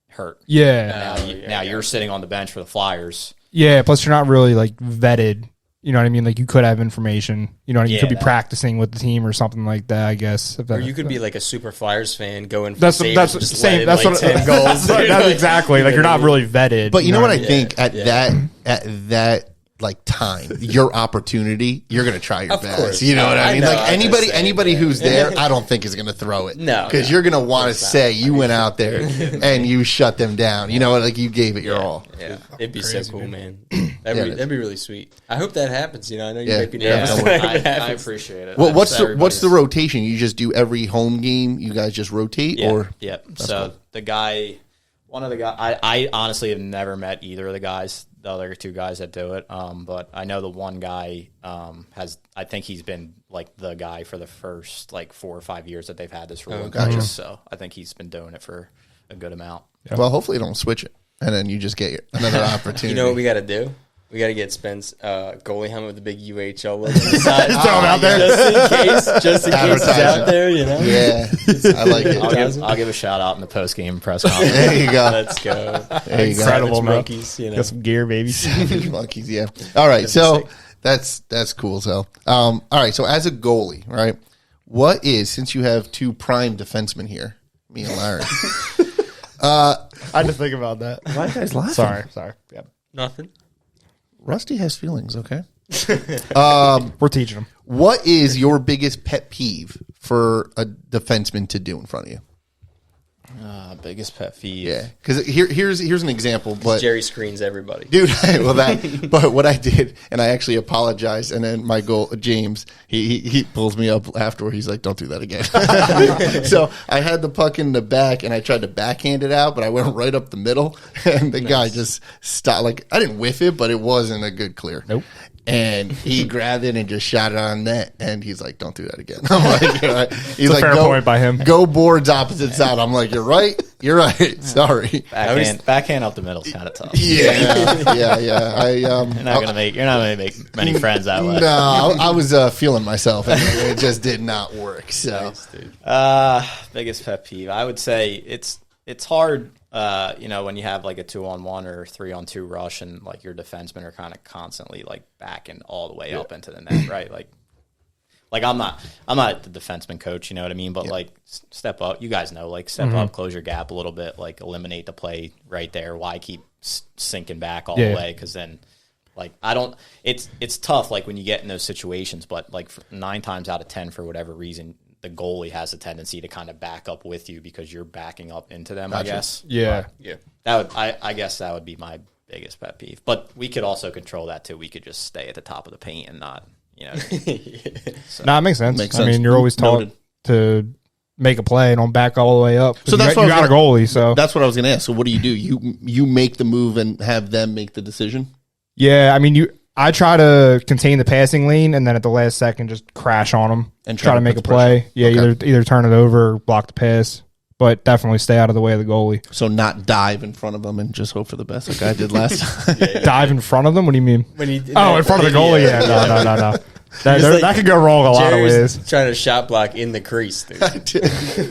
hurt. Yeah, Now you're sitting on the bench for the Flyers. Yeah, plus you're not really like vetted. You know what I mean? Like you could have information. You know what I mean? You could be practicing with the team or something like that. I guess. Or you could be like a super Flyers fan going for that's saves that's and just same. let That's in, what like 10 goals. That's exactly like you're not really vetted. But you know what I mean? think at that like time, your opportunity, you're gonna try your best. course. You know what I mean? know, Like I'm just saying, anybody who's there, I don't think is gonna throw it. No, because you're gonna want to say you went out there and you shut them down. You know, like you gave it your all. Yeah, it'd be Crazy, so cool, dude. man. That'd be really sweet. I hope that happens. You know, I know you Yeah. might be Yeah, nervous. don't when worry. it I happens. appreciate it. Well, I'm what's sure the everybody's- rotation? You just do every home game. You guys just rotate, Yeah, or yep. So one of the guys, I honestly have never met either of the guys, the other two guys that do it. But I know the one guy I think he's been like the guy for the first like 4 or 5 years that they've had this rule. gotcha. So I think he's been doing it for a good amount. well, hopefully don't switch it, and then you just get another opportunity. You know what we got to do? We got to get Spence goalie helmet with the big UAHL logo on the side. throw him out there. Just in case he's out there, you know? Yeah, I like it. I'll give a shout out in the post game press conference. There you go. Let's go. There you go. Incredible, Savage man. monkeys, you know. Got some gear, baby. Savage monkeys, yeah. All right, so that's cool. So, all right, so as a goalie, right? What is, since you have two prime defensemen here, me and Larry? I had to think about that. Why are you guys laughing? Sorry. Yep. Nothing. Rusty has feelings. Okay. We're teaching them. What is your biggest pet peeve for a defenseman to do in front of you? Biggest pet peeve. Yeah, because here's an example, but Jerry screens everybody. dude, but what I did, and I actually apologized, and then my James, he pulls me up afterward. He's like, "Don't do that again." So I had the puck in the back, and I tried to backhand it out, but I went right up the middle, and the guy just stopped. Like I didn't whiff it, but it wasn't a good clear. Nope. And he grabbed it and just shot it on net, and he's like, "Don't do that again." I'm like, "You're right." He's a like, fair "Go point by him. Go boards opposite side." I'm like, "You're right. You're right. Sorry." Backhand up the middle is kind of tough. Yeah. You're not gonna make many friends that way. No, I was feeling myself, and it just did not work. So, Biggest pet peeve, I would say it's hard. When you have like a 2-on-1 or 3-on-2 rush, and like your defensemen are kind of constantly like backing all the way up into the net, right? Like I'm not the defenseman coach, you know what I mean? But like step up, you guys know, like step up, close your gap a little bit, like eliminate the play right there. Why keep sinking back all the way? Because then, like it's tough like when you get in those situations. But like 9 times out of 10, for whatever reason, the goalie has a tendency to kind of back up with you because you're backing up into them. Gotcha. I guess. Yeah. Yeah. I guess that would be my biggest pet peeve. But we could also control that too. We could just stay at the top of the paint and not, No, it makes sense. Makes I sense. mean, you're always taught Noted. to make a play and don't back all the way up. So that's you what got a goalie. So that's what I was going to ask. So, what do? You make the move and have them make the decision? yeah, I mean, I try to contain the passing lane and then at the last second just crash on them And try to make a put play. pressure. Yeah, Okay. either turn it over or block the pass, but definitely stay out of the way of the goalie. So, not dive in front of them and just hope for the best, like I did last time. Dive in front of them. What do you mean? When he did Oh, that in front of the goalie. Yeah, no. That could go wrong a lot of Jerry's ways. trying to shot block in the crease, dude.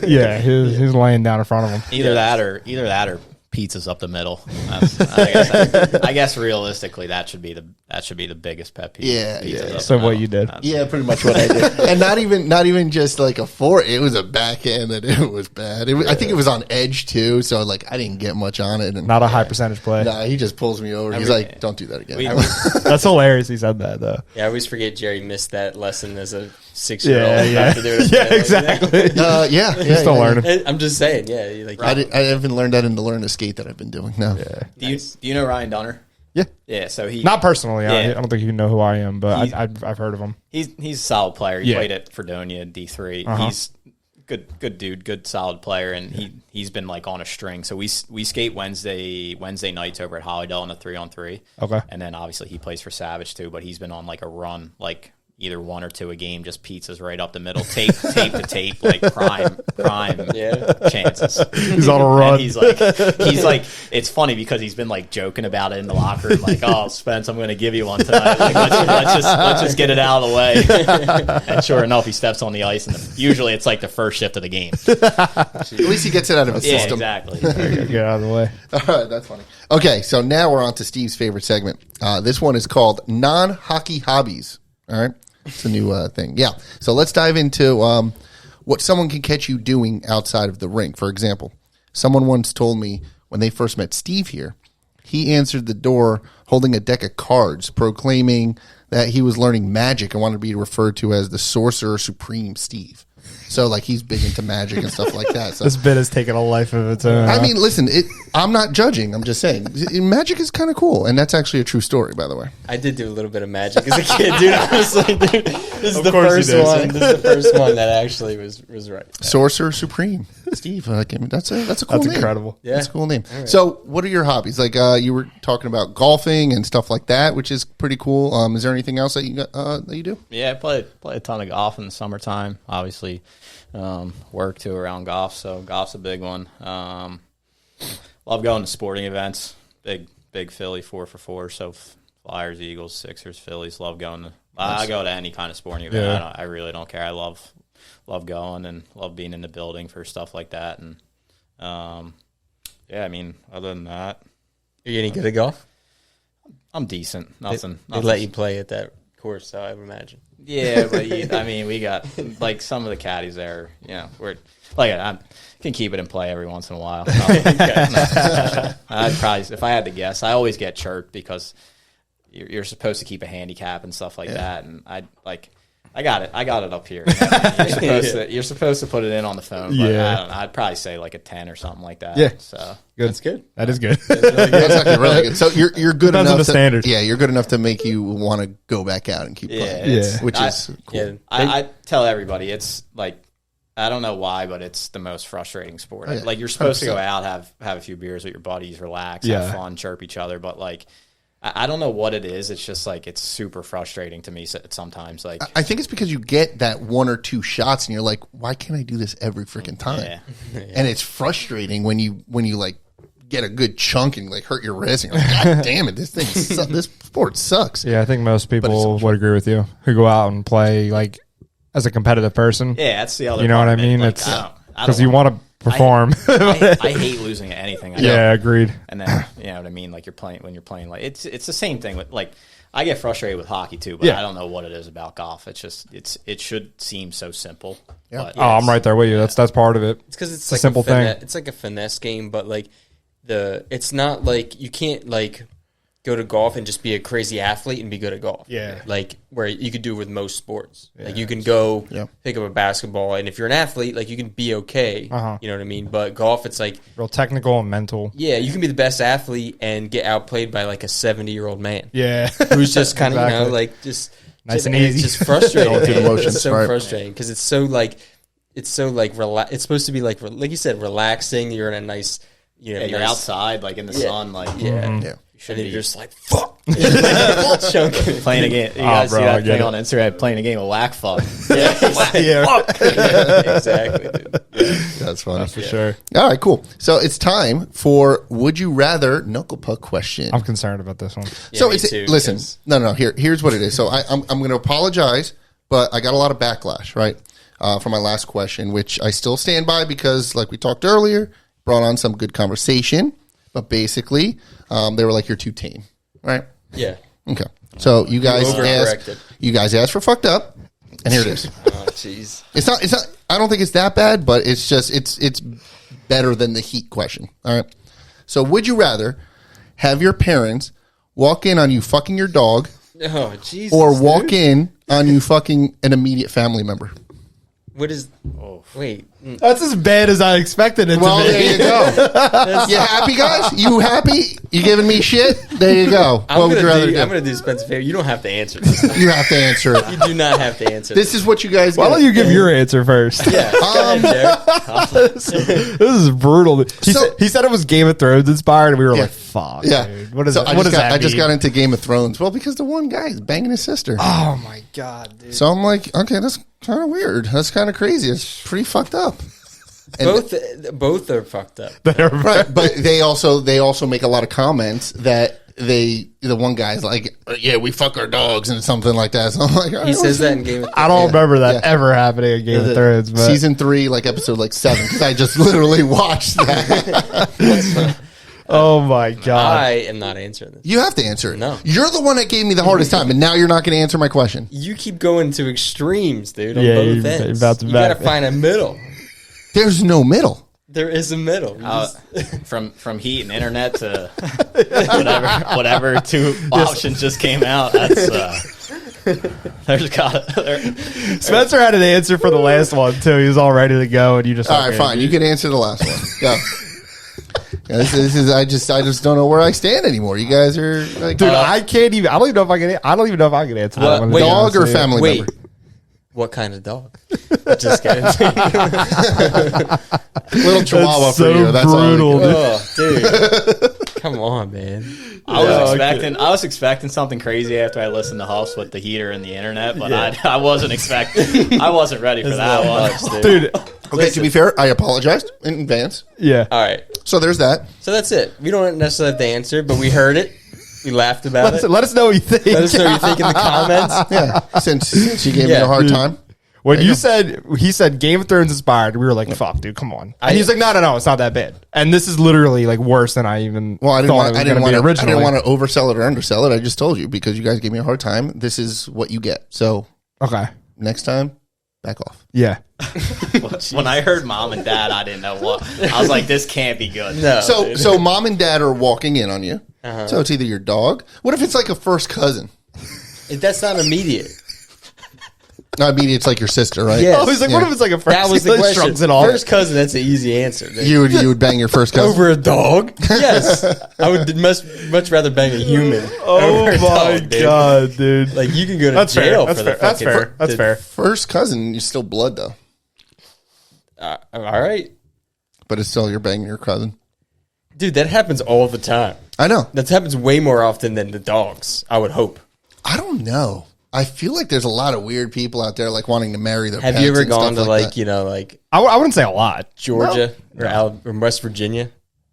Yeah, he's laying down in front of him. either that or pizzas up the middle. I guess realistically that should be the biggest pet peeve. Yeah, Pizzas yeah. up the So what middle. you did? Yeah, pretty much what I did, and not even just like a forehand. It was a backhand that it was bad. I think it was on edge too, so like I didn't get much on it. And Not a high percentage play. nah, he just pulls me over. He's like, "Don't do that again." That's hilarious. He said that though. Yeah, I always forget Jerry missed that lesson as a 6-year-old. Yeah. Not to do it as Yeah, well, exactly. Yeah, He's still learning. you know? I'm just saying, yeah. Like, I haven't learned that in the learn to skate that I've been doing. No. Do you know Ryan Dunner? Yeah. Yeah, so he Not personally. I Yeah. don't think you know who I am, but I've heard of him. he's a solid player. He Yeah. played at Fredonia D3. Uh-huh. He's good dude, good solid player, and he's been like on a string. So we skate Wednesday nights over at Hollydale in a 3-on-3. Okay. And then obviously he plays for Savage too, but he's been on like a run like either 1 or 2 a game, just pizzas right up the middle, tape to tape, like prime chances. He's on a run. And he's like, it's funny because he's been like joking about it in the locker room, like, oh, Spence, I'm going to give you one tonight. Like, let's just get it out of the way. And sure enough, he steps on the ice, and usually it's like the first shift of the game. At least he gets it out of his system. Exactly. Get out of the way. All right, that's funny. Okay, so now we're on to Steve's favorite segment. This one is called Non-Hockey Hobbies. All right, it's a new thing. Yeah, so let's dive into what someone can catch you doing outside of the rink. For example, someone once told me when they first met Steve here, he answered the door holding a deck of cards, proclaiming that he was learning magic and wanted to be referred to as the Sorcerer Supreme Steve. So, like, he's big into magic and stuff like that. So, This bit has taken a life of its own. I mean, listen, I'm not judging. I'm just saying. Magic is kind of cool. And that's actually a true story, by the way. I did do a little bit of magic as a kid, dude. Honestly, dude. This is the course first you did. one. This is the first one that actually was right. Sorcerer Supreme. Steve, that's a cool That's name. incredible. Yeah. That's a cool name. Right. So, what are your hobbies? Like, you were talking about golfing and stuff like that, which is pretty cool. Is there anything else that you do? Yeah, I play a ton of golf in the summertime. Obviously, work too around golf, so golf's a big one. Love going to sporting events. Big Philly 4 for 4. So Flyers, Eagles, Sixers, Phillies. Love going to. I go to any kind of sporting event. Yeah. I really don't care. I love going and love being in the building for stuff like that. And yeah, I mean, other than that, Are you any good at golf? I'm decent. They Nothing. let you play at that course, so I would imagine. Yeah, but I mean, we got like some of the caddies there. You know, we're like I can keep it in play every once in a while. I'd probably, if I had to guess, I always get chirped because you're supposed to keep a handicap and stuff like that, and I got it up here. You're supposed to put it in on the phone. But Yeah. I don't know. I'd probably say like a 10 or something like that. Yeah. So Good. That's good. That is good. That's actually really good. So you're good Depends on enough. the standard. Yeah, you're good enough to make you want to go back out and keep playing. Yeah. Which is cool. Yeah. I tell everybody it's like I don't know why, but it's the most frustrating sport. Oh, yeah. Like you're supposed to go 100%. out, have a few beers with your buddies, relax, Yeah. have fun, chirp each other. But like, I don't know what it is. It's just like it's super frustrating to me sometimes. Like, I think it's because you get that 1 or 2 shots and you're like, why can't I do this every freaking time? yeah, And it's frustrating when you like get a good chunk and like hurt your wrist and you're like, God damn it, this sport sucks. Yeah, I think most people it's would agree with you who go out and play like as a competitive person. yeah, that's the other. You know part what I of it. mean? Like, It's I don't because you want to perform. I hate losing at anything. Yeah, agreed. And then you know what I mean. Like when you're playing, like it's the same thing with like I get frustrated with hockey too, but Yeah. I don't know what it is about golf. It's just it should seem so simple. Yeah. But Oh, I'm right there with you. That's part of it. It's because it's a like simple thing. It's like a finesse game, but like it's not like you can't like go to golf and just be a crazy athlete and be good at golf. Yeah. Like where you could do it with most sports. Like you can go Yeah. pick up a basketball, and if you're an athlete, like you can be okay. Uh-huh. You know what I mean? But golf, it's like, Real technical and mental. yeah, you can be the best athlete and get outplayed by like a 70-year-old man Yeah. who's just kind of Exactly. like just Nice and it's easy. just frustrating. Going through the man. motions, It's so right. frustrating because it's so like it's supposed to be like you said, relaxing. You're in a nice, you know, Yeah, you're nice- outside, like in the sun, like Yeah. Mm-hmm. Yeah. you should And then be you're just like, fuck. Like, chunking. playing a game. You guys bro, see I that get thing it. on Instagram, playing a game of whack fuck. Yeah, Exactly. Dude. That's funny. for sure. All right, cool. So it's time for Would You Rather Knuckle Puck question. I'm concerned about this one. So me it's too, listen, 'cause- no. Here's what it is. So I'm going to apologize, but I got a lot of backlash, right, for my last question, which I still stand by because, like we talked earlier, brought on some good conversation. But basically, they were like, "You're too tame," right? Yeah. Okay. So you guys overcorrected. asked for fucked up, and here it is. Oh, jeez. It's not. I don't think it's that bad, but it's just it's better than the heat question. All right. So would you rather have your parents walk in on you fucking your dog, Oh, Jesus. or walk in on you fucking an immediate family member? What is? Oh. Wait. That's as bad as I expected it Well, to be. there you go. You happy, guys? You happy? You giving me shit? There you go. What would you rather do? I'm gonna do Spencer a favor. You don't have to answer this. You have to answer it. You do not have to answer This is what you guys Why get. don't you give your answer first? Yeah. Go ahead, Derek. This is brutal. He said it was Game of Thrones inspired, and we were like, "Fuck, Yeah. dude. What is So that? What does that I just mean? got into Game of Thrones. Well, because the one guy is banging his sister. Oh my god, dude. So I'm like, okay, that's kind of weird. That's kind of crazy. It's pretty fucked up. And Both are fucked up. right, but they also make a lot of comments that the one guy's like, yeah, we fuck our dogs and something like that. So I'm like, all right, He says that in Game of Thrones. I don't remember that Yeah. ever happening in Game of Thrones. But season 3, like episode like 7, because I just literally watched that. oh my god, I am not answering this. You have to answer it. No. You're the one that gave me the hardest time, and now you're not going to answer my question. You keep going to extremes, dude. On Yeah, both you're ends. about to You back- gotta find a middle. There's no middle. There is a middle. From heat and internet to whatever two options just came out. That's there's got Spencer had an answer for the last one too. He was all ready to go, and you just All right, fine. You can answer the last one. Go. Yeah, this is. I just don't know where I stand anymore. You guys are like, Dude, I can't even. I don't even know if I can. I don't even know if I can answer that one. Wait, dog or Honestly. family Wait, member? what kind of dog? Just kidding. Little chihuahua That's for so you. That's brutal, all. Oh, dude. Come on, man. I was expecting something crazy after I listened to Huffs with the heater and the internet, but I wasn't expecting. I wasn't ready for that one. dude. Okay, to be fair, I apologized in advance. Yeah. All right. So there's that. So that's it. We don't necessarily have to answer, but we heard it. We laughed about it. Let us know what you think. Let us know what you think in the comments. Yeah, since you gave me Yeah, a hard dude. time. When he said Game of Thrones inspired, we were like, "Fuck, dude, come on." And he's like, "No, it's not that bad." And this is literally like worse than I even. Well, I didn't thought want. it was I didn't gonna want be to. I originally. didn't want to oversell it or undersell it. I just told you because you guys gave me a hard time. This is what you get. So Okay. next time, back off. Yeah. When I heard mom and dad, I didn't know what. I was like, this can't be good. No. So mom and dad are walking in on you. So it's either your dog. What if it's like a first cousin? That's not immediate. No, I mean it's like your sister, right? Yes. Oh, he's like, Yeah. what if it's like a first? That was the He question. shrugs it off. First cousin, that's an easy answer. dude. You would bang your first cousin Over a dog? Yes. I would much rather bang a human. Oh over a my dog, dude. god, dude. Like you can go to That's fair. jail That's for the fair. That's fucking. fair. That's fair. first cousin. You're still blood though, All right, but it's still you're banging your cousin. dude. That happens all the time. I know. That happens way more often than the dogs. I would hope. I don't know. I feel like there's a lot of weird people out there like wanting to marry their. Have pets you ever and gone to stuff like that. like I wouldn't say a lot. Georgia or West Virginia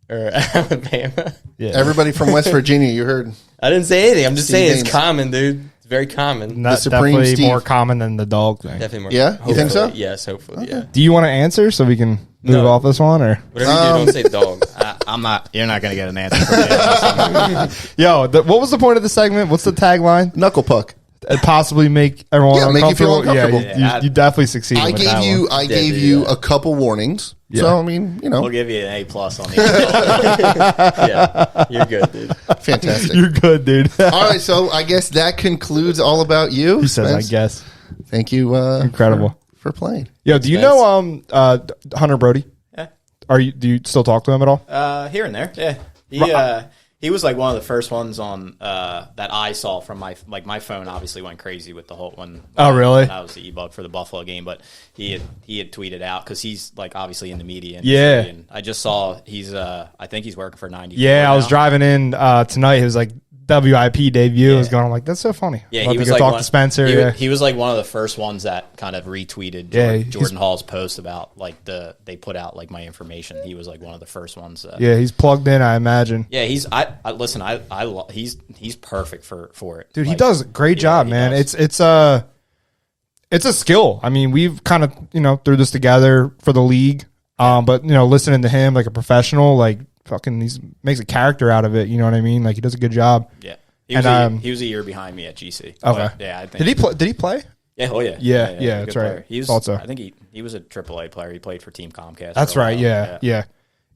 or Alabama? Yeah. Everybody from West Virginia, you heard. I didn't say anything. I'm just Steve saying Ames. it's common, dude. It's very common. Not Supreme definitely Steve. more common than the dog thing. Definitely more. Yeah? You think so? Hopefully. Yes, hopefully. Yeah. Do you want to answer so we can move No. off this one, or Whatever you do, don't say dog. I'm not. You're not gonna get an answer from me. yo? What was the point of the segment? What's the tagline? Knuckle puck. Possibly make everyone Yeah, make you feel uncomfortable. uncomfortable. Yeah, you definitely succeeded. I with gave that you. one. I gave dude, you yeah. a couple warnings. Yeah. So I mean, We'll give you an A+ on the. Yeah, you're good, dude. fantastic. You're good, dude. All right, so I guess that concludes all about you. He says, "I Spence. guess." Thank you. Incredible. for playing. Yo, do you know Hunter Brody? Yeah. Do you still talk to him at all? Here and there, yeah. He was like one of the first ones on that I saw from my phone. Obviously went crazy with the whole one. Oh, really? That was the e-bug for the Buffalo game, but he had tweeted out because he's like obviously in the media industry. Yeah. And I just saw he's I think he's working for 90. Yeah, I was driving in tonight. It was like WIP debut. I was going, I'm like, that's so funny. Yeah, About he to was go like talk one, to Spencer. He, yeah. he was like one of the first ones that kind of retweeted Yeah, Jordan Hall's post about like they put out like my information. He was like one of the first ones. Yeah, he's plugged in, I imagine. Yeah, he's perfect for it. Dude, he Like, does a great job, he man. does. It's a skill. I mean, we've kind of, threw this together for the league. But listening to him like a professional, like fucking makes a character out of it, you know what I mean? Like he does a good job. Yeah. He was a year behind me at GC. Okay. But, yeah, I think. Did he play? Yeah, oh yeah. Yeah, he's a that's good right. player. He was, Thought so. I think he was a AAA player. He played for Team Comcast. That's for a right. while. Yeah.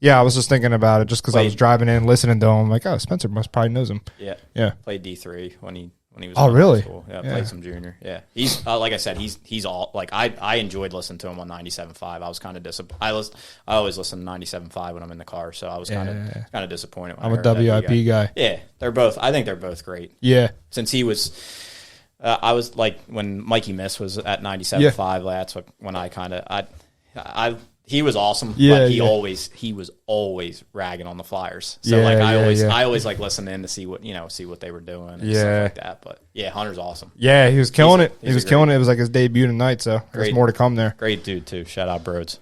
Yeah, I was just thinking about it just because I was Played- driving in, listening to him. I'm like, oh, Spencer must probably knows him. Yeah. Yeah. Played D3 when he when he was. Oh, in really? School. Yeah, Yeah. played some junior. Yeah, he's like I said, he's all like I enjoyed listening to him on 97.5. I was kind of disappointed. I always listen to 97.5 when I'm in the car, so I was kind of disappointed. When I'm I a heard that WIP guy. Yeah, they're both. I think they're both great. Yeah. Since he was. I was like when Mikey Miss was at 97.5. That's when I kind of he was awesome. Yeah, but he was always ragging on the Flyers. So Yeah, like yeah. I always like listened in to see what they were doing and Yeah. stuff like that. But yeah, Hunter's awesome. Yeah, he was killing it. he's He was a killing it. It was like his debut tonight, so there's Great. more to come there. Great dude too. Shout out Broads.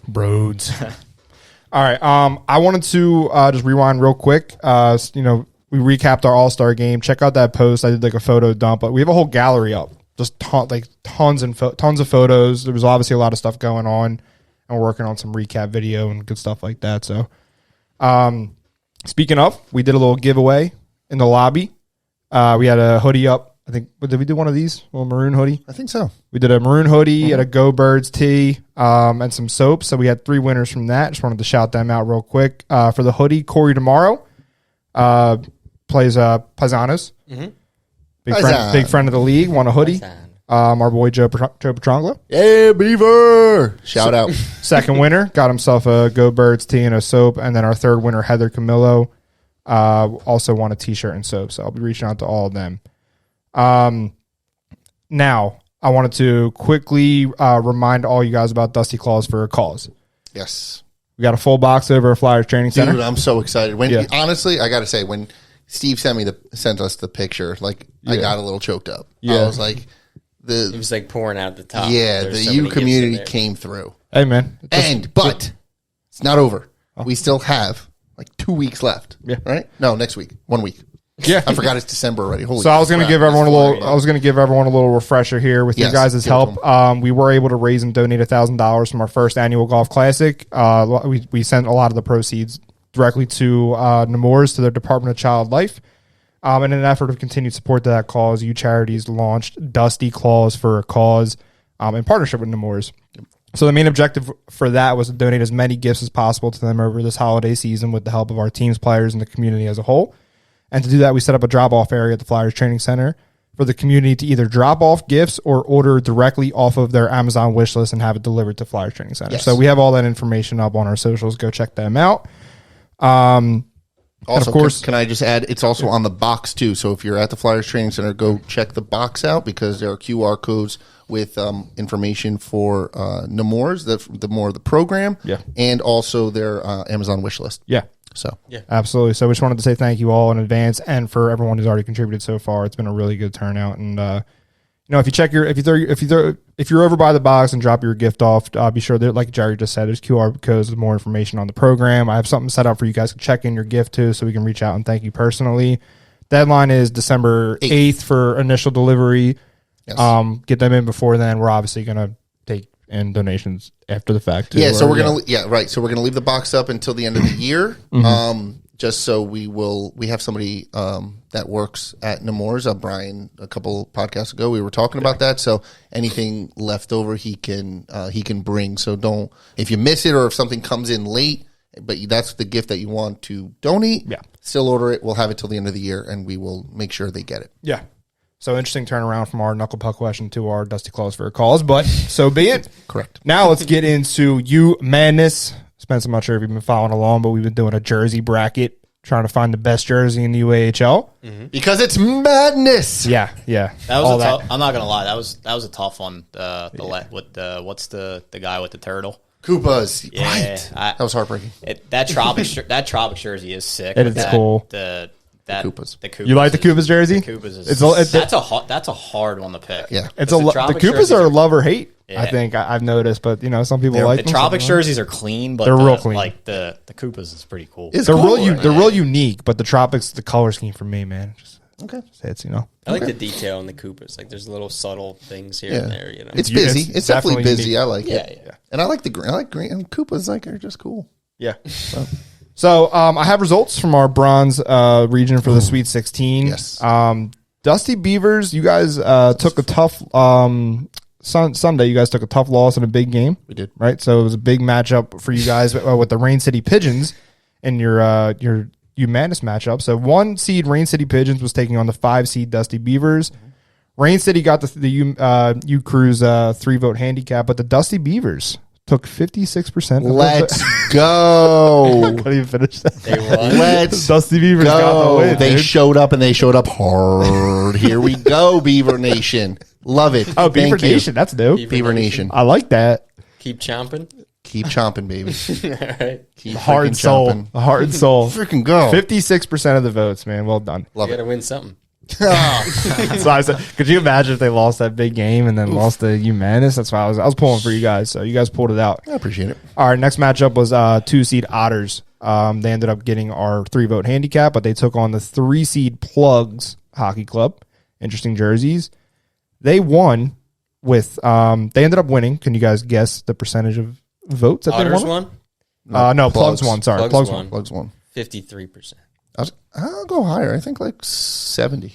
Broads. All right. I wanted to just rewind real quick. We recapped our All-Star game. Check out that post. I did like a photo dump, but we have a whole gallery up. Just tons of photos. There was obviously a lot of stuff going on, and we're working on some recap video and good stuff like that. So, speaking of, we did a little giveaway in the lobby. We had a hoodie up. I think, did we do one of these? A little maroon hoodie? I think so. We did a maroon hoodie and a Go Birds tee and some soap. So we had 3 winners from that. Just wanted to shout them out real quick. For the hoodie, Corey Tomorrow plays Paisanos. Big friend of the league. Won a hoodie. Our boy Joe Petrangelo. Yeah, Beaver. Shout out. Second winner got himself a Go Birds tee and a soap. And then our third winner, Heather Camillo, also won a t-shirt and soap. So I'll be reaching out to all of them. Now, I wanted to quickly remind all you guys about Dusty CLAUS for a cause. Yes. We got a full box over at Flyers Training Center. Dude, I'm so excited. Honestly, I got to say, when Steve sent us the picture, like I got a little choked up. Yeah. I was like, It was like pouring out the top. yeah, There's the so U many gifts in community there. came through. Hey, man. But it's not over. We still have like 2 weeks left. Yeah. Right? No, next week. 1 week. Yeah. I forgot it's December already. Holy So I was going to crap, give everyone a that's little. flying. I was going to give everyone a little refresher here with Yes, your guys' give it help. to We were able to raise and donate $1,000 from our first annual golf classic. We sent a lot of the proceeds directly to Nemours, to their Department of Child Life. In an effort of continued support to that cause, U Charities launched Dusty CLAUS for a Cause in partnership with Nemours. So the main objective for that was to donate as many gifts as possible to them over this holiday season with the help of our team's players and the community as a whole. And to do that, we set up a drop-off area at the Flyers Training Center for the community to either drop off gifts or order directly off of their Amazon wish list and have it delivered to Flyers Training Center. Yes. So we have all that information up on our socials. Go check them out. Also, of course- can I just add, it's also on the box too. So if you're at the Flyers Training Center, go check the box out because there are QR codes with information for Nemours, the more of the program, and also their Amazon wish list. Yeah. So Absolutely. So we just wanted to say thank you all in advance, and for everyone who's already contributed so far. It's been a really good turnout. And if you check if you're over by the box and drop your gift off, be sure that, like Jerry just said, there's QR codes with more information on the program. I have something set up for you guys to check in your gift to, so we can reach out and thank you personally. Deadline is December 8th for initial delivery. yes. Get them in before then. We're obviously gonna take in donations after the fact. Yeah, so we're gonna So we're gonna leave the box up until the end of the year. Just so we have somebody that works at Nemours. Brian, a couple podcasts ago, we were talking about that. So anything left over, he can bring. So if you miss it or if something comes in late, but that's the gift that you want to donate. Yeah. Still order it. We'll have it till the end of the year, and we will make sure they get it. Yeah. So interesting turnaround from our knuckle puck question to our Dusty CLAUS for a cause, but so be it. Correct. Now let's get into you madness. Spence, I'm not sure if you've been following along, but we've been doing a jersey bracket, trying to find the best jersey in the UAHL. Because it's madness. Yeah. That was I'm not gonna lie. That was a tough one. What's the guy with the turtle? Koopas. Yeah, Right. That was heartbreaking. That tropic jersey is sick. It is cool. The Koopas. You like the Koopas jersey? Koopas is, that's a hard one to pick. Yeah. It's The the Tropic Koopas jerseys are are- love or hate. Yeah. I think I've noticed, but some people like The them, tropic some don't. jerseys are clean, but They're real clean. Like the Koopas is pretty cool. It's They're cool. they're real unique, but the tropics, the color scheme for me, man, just Okay. hits, I like the detail in the Koopas. Like there's little subtle things here Yeah. and there. It's busy. It's It's definitely definitely busy. unique. I like Yeah, it. yeah. And I like the green. I like green. And Koopas are just cool. Yeah. So I have results from our bronze region for the Sweet 16. Yes. Dusty Beavers, you guys took a tough Sunday. You guys took a tough loss in a big game. We did. Right. So it was a big matchup for you guys with the Rain City Pigeons in your Madness matchup. So 1 seed Rain City Pigeons was taking on the 5 seed Dusty Beavers. Rain City got the U Crew's 3-vote handicap, but the Dusty Beavers took 56%. Let's go. I couldn't even finish that. They won. Let's Dusty Beavers got the win. They dude. showed up and they showed up hard. Here we go, Beaver Nation. Love it. Oh, Beaver Thank you. Nation. That's dope. Beaver Nation. I like that. Keep chomping. Keep chomping, baby. All right. Keep Hard freaking soul. chomping. A hard soul. Freaking go. 56% of the votes, man. Well done. You Love got to it. win something. So I said, could you imagine if they lost that big game and then lost the U Madness? That's why I was pulling for you guys. So you guys pulled it out. I appreciate it. All right, next matchup was 2 seed Otters. They ended up getting our 3-vote handicap, but they took on the 3 seed Plugs Hockey Club. Interesting jerseys. They won with they ended up winning. Can you guys guess the percentage of votes that Otters they won? won No, Plugs won. Sorry, Plugs Plugs won. won. Plugs won. 53%. I'll go higher. I think like 70.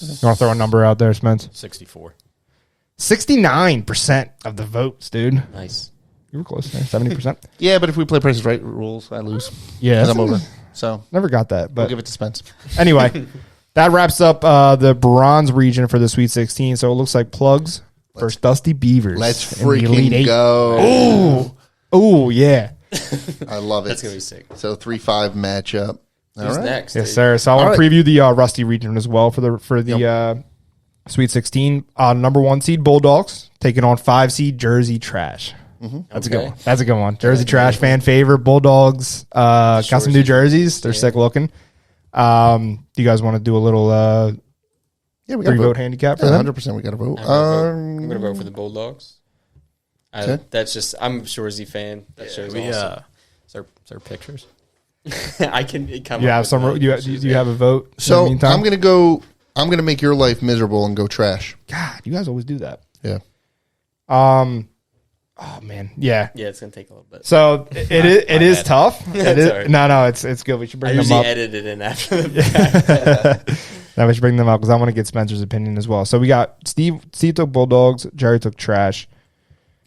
You want to throw a number out there, Spence? 64. 69% of the votes, dude. Nice. You were close there. 70%. Yeah, but if we play Price is Right rules, I lose. Yeah, 'Cause I'm over. So Never got that, we'll but give it to Spence. anyway, that wraps up the bronze region for the Sweet 16. So it looks like Plugs versus Dusty Beavers. Let's in the Elite freaking Eight. go. Oh, yeah. I love it. That's going to be sick. So 3-5 matchup. All Who's right. next? Yes, dude? sir. So I want All to right. preview the Rusty region as well for the Sweet 16. Number 1 seed Bulldogs taking on 5 seed Jersey Trash. That's a good Okay. one. That's a good one. Jersey Trash fan favorite. Bulldogs got some new jerseys. They're sick looking. Do you guys want to do a little Yeah, we got to 3-vote vote. handicap for Yeah, them? 100% we got to vote. I'm going to vote for the Bulldogs. Okay. That's just, I'm a Shorzy fan. That shows We, awesome. is there pictures? I can come You up have with some. no You pictures, you have a vote. In So the meantime? I'm gonna go. I'm gonna make your life miserable and go trash. God, you guys always do that. Yeah. Oh man, yeah. Yeah, it's going to take a little bit. So it is bad. tough. It is, all right. no, it's good. We should I bring them usually up. edit it in after the fact. Now we should bring them up because I want to get Spencer's opinion as well. So we got Steve took Bulldogs, Jerry took Trash.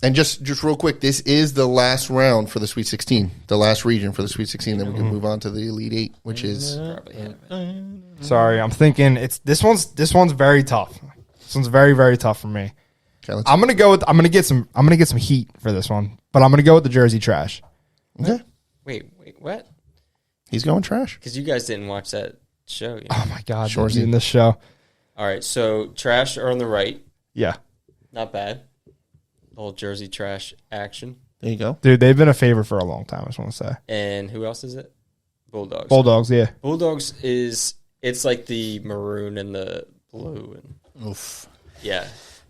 And just real quick, this is the last round for the Sweet 16, the last region for the Sweet 16. Then we can move on to the Elite 8, which is Probably haven't. Sorry, I'm thinking this one's very tough. This one's very, very tough for me. okay, let's, I'm gonna get some heat for this one, but I'm gonna go with the Jersey Trash. okay. Wait, what? He's going trash. Because you guys didn't watch that show yet. Oh my god, Shorzy. in this show. All right, so Trash are on the right. Yeah. Not bad. Old Jersey Trash action. There you go. Dude, they've been a favorite for a long time, I just want to say. And who else is it? Bulldogs. Bulldogs, yeah. Bulldogs it's like the maroon and the blue. And Oof. yeah.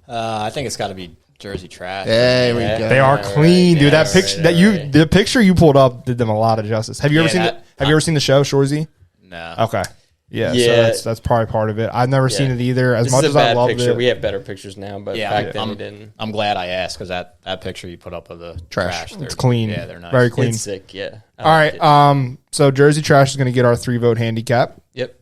I think it's got to be Jersey Trash. There we Yeah. go. They are Right, clean, dude. yeah, That picture right. the picture you pulled up did them a lot of justice. Have you ever Yeah, seen Have you ever seen the show, Shorzy? No. Okay. Yeah, Yeah. so that's probably part of it. I've never seen it either. As This much is as a I bad loved picture. it. We have better pictures now, but Yeah, back then I'm, we didn't. I'm glad I asked because that picture you put up of the Trash. they're- It's clean. Yeah, they're nice. Very clean. It's sick, yeah. I All like right. it. So Jersey Trash is going to get our 3-vote handicap. Yep.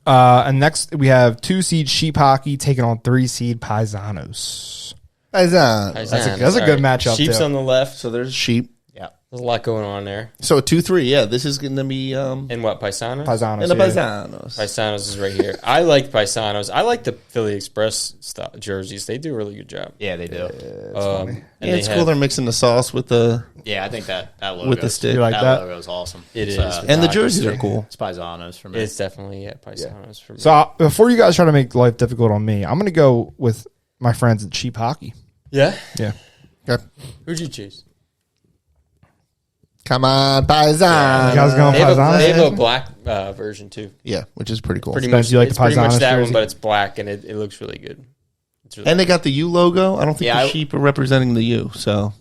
And next we have 2 seed Sheep Hockey taking on 3 seed Paisanos. Paisan. That's a good matchup, Sheep's too. on the left. So there's sheep. Yeah. There's a lot going on there. So 2-3. Yeah, this is going to be And what, Paisanos? Paisanos. and the yeah. Paisanos. Paisanos is right here. I like Paisanos. I like the Philly Express jerseys. They do a really good job. Yeah, they do. And Yeah, it's cool. They're mixing the sauce with the Yeah, I think that logo with the stick. You like that? logo is awesome. It It's, is. and the Hockey jerseys are stick. cool. It's Paisanos for me. It's definitely Paisanos for me. So before you guys try to make life difficult on me, I'm going to go with my friends at Sheep Hockey. yeah, Yeah. Okay. who'd you choose? Come on, Paisan. You guys going They have Paisanos? a black version too. Yeah, which is pretty cool. Pretty Spence, much, you like it's the pretty much Paisanos that jersey? one, but it's black and it looks really good. It's really And they got the U logo. I don't think Yeah, the sheep are representing the U. So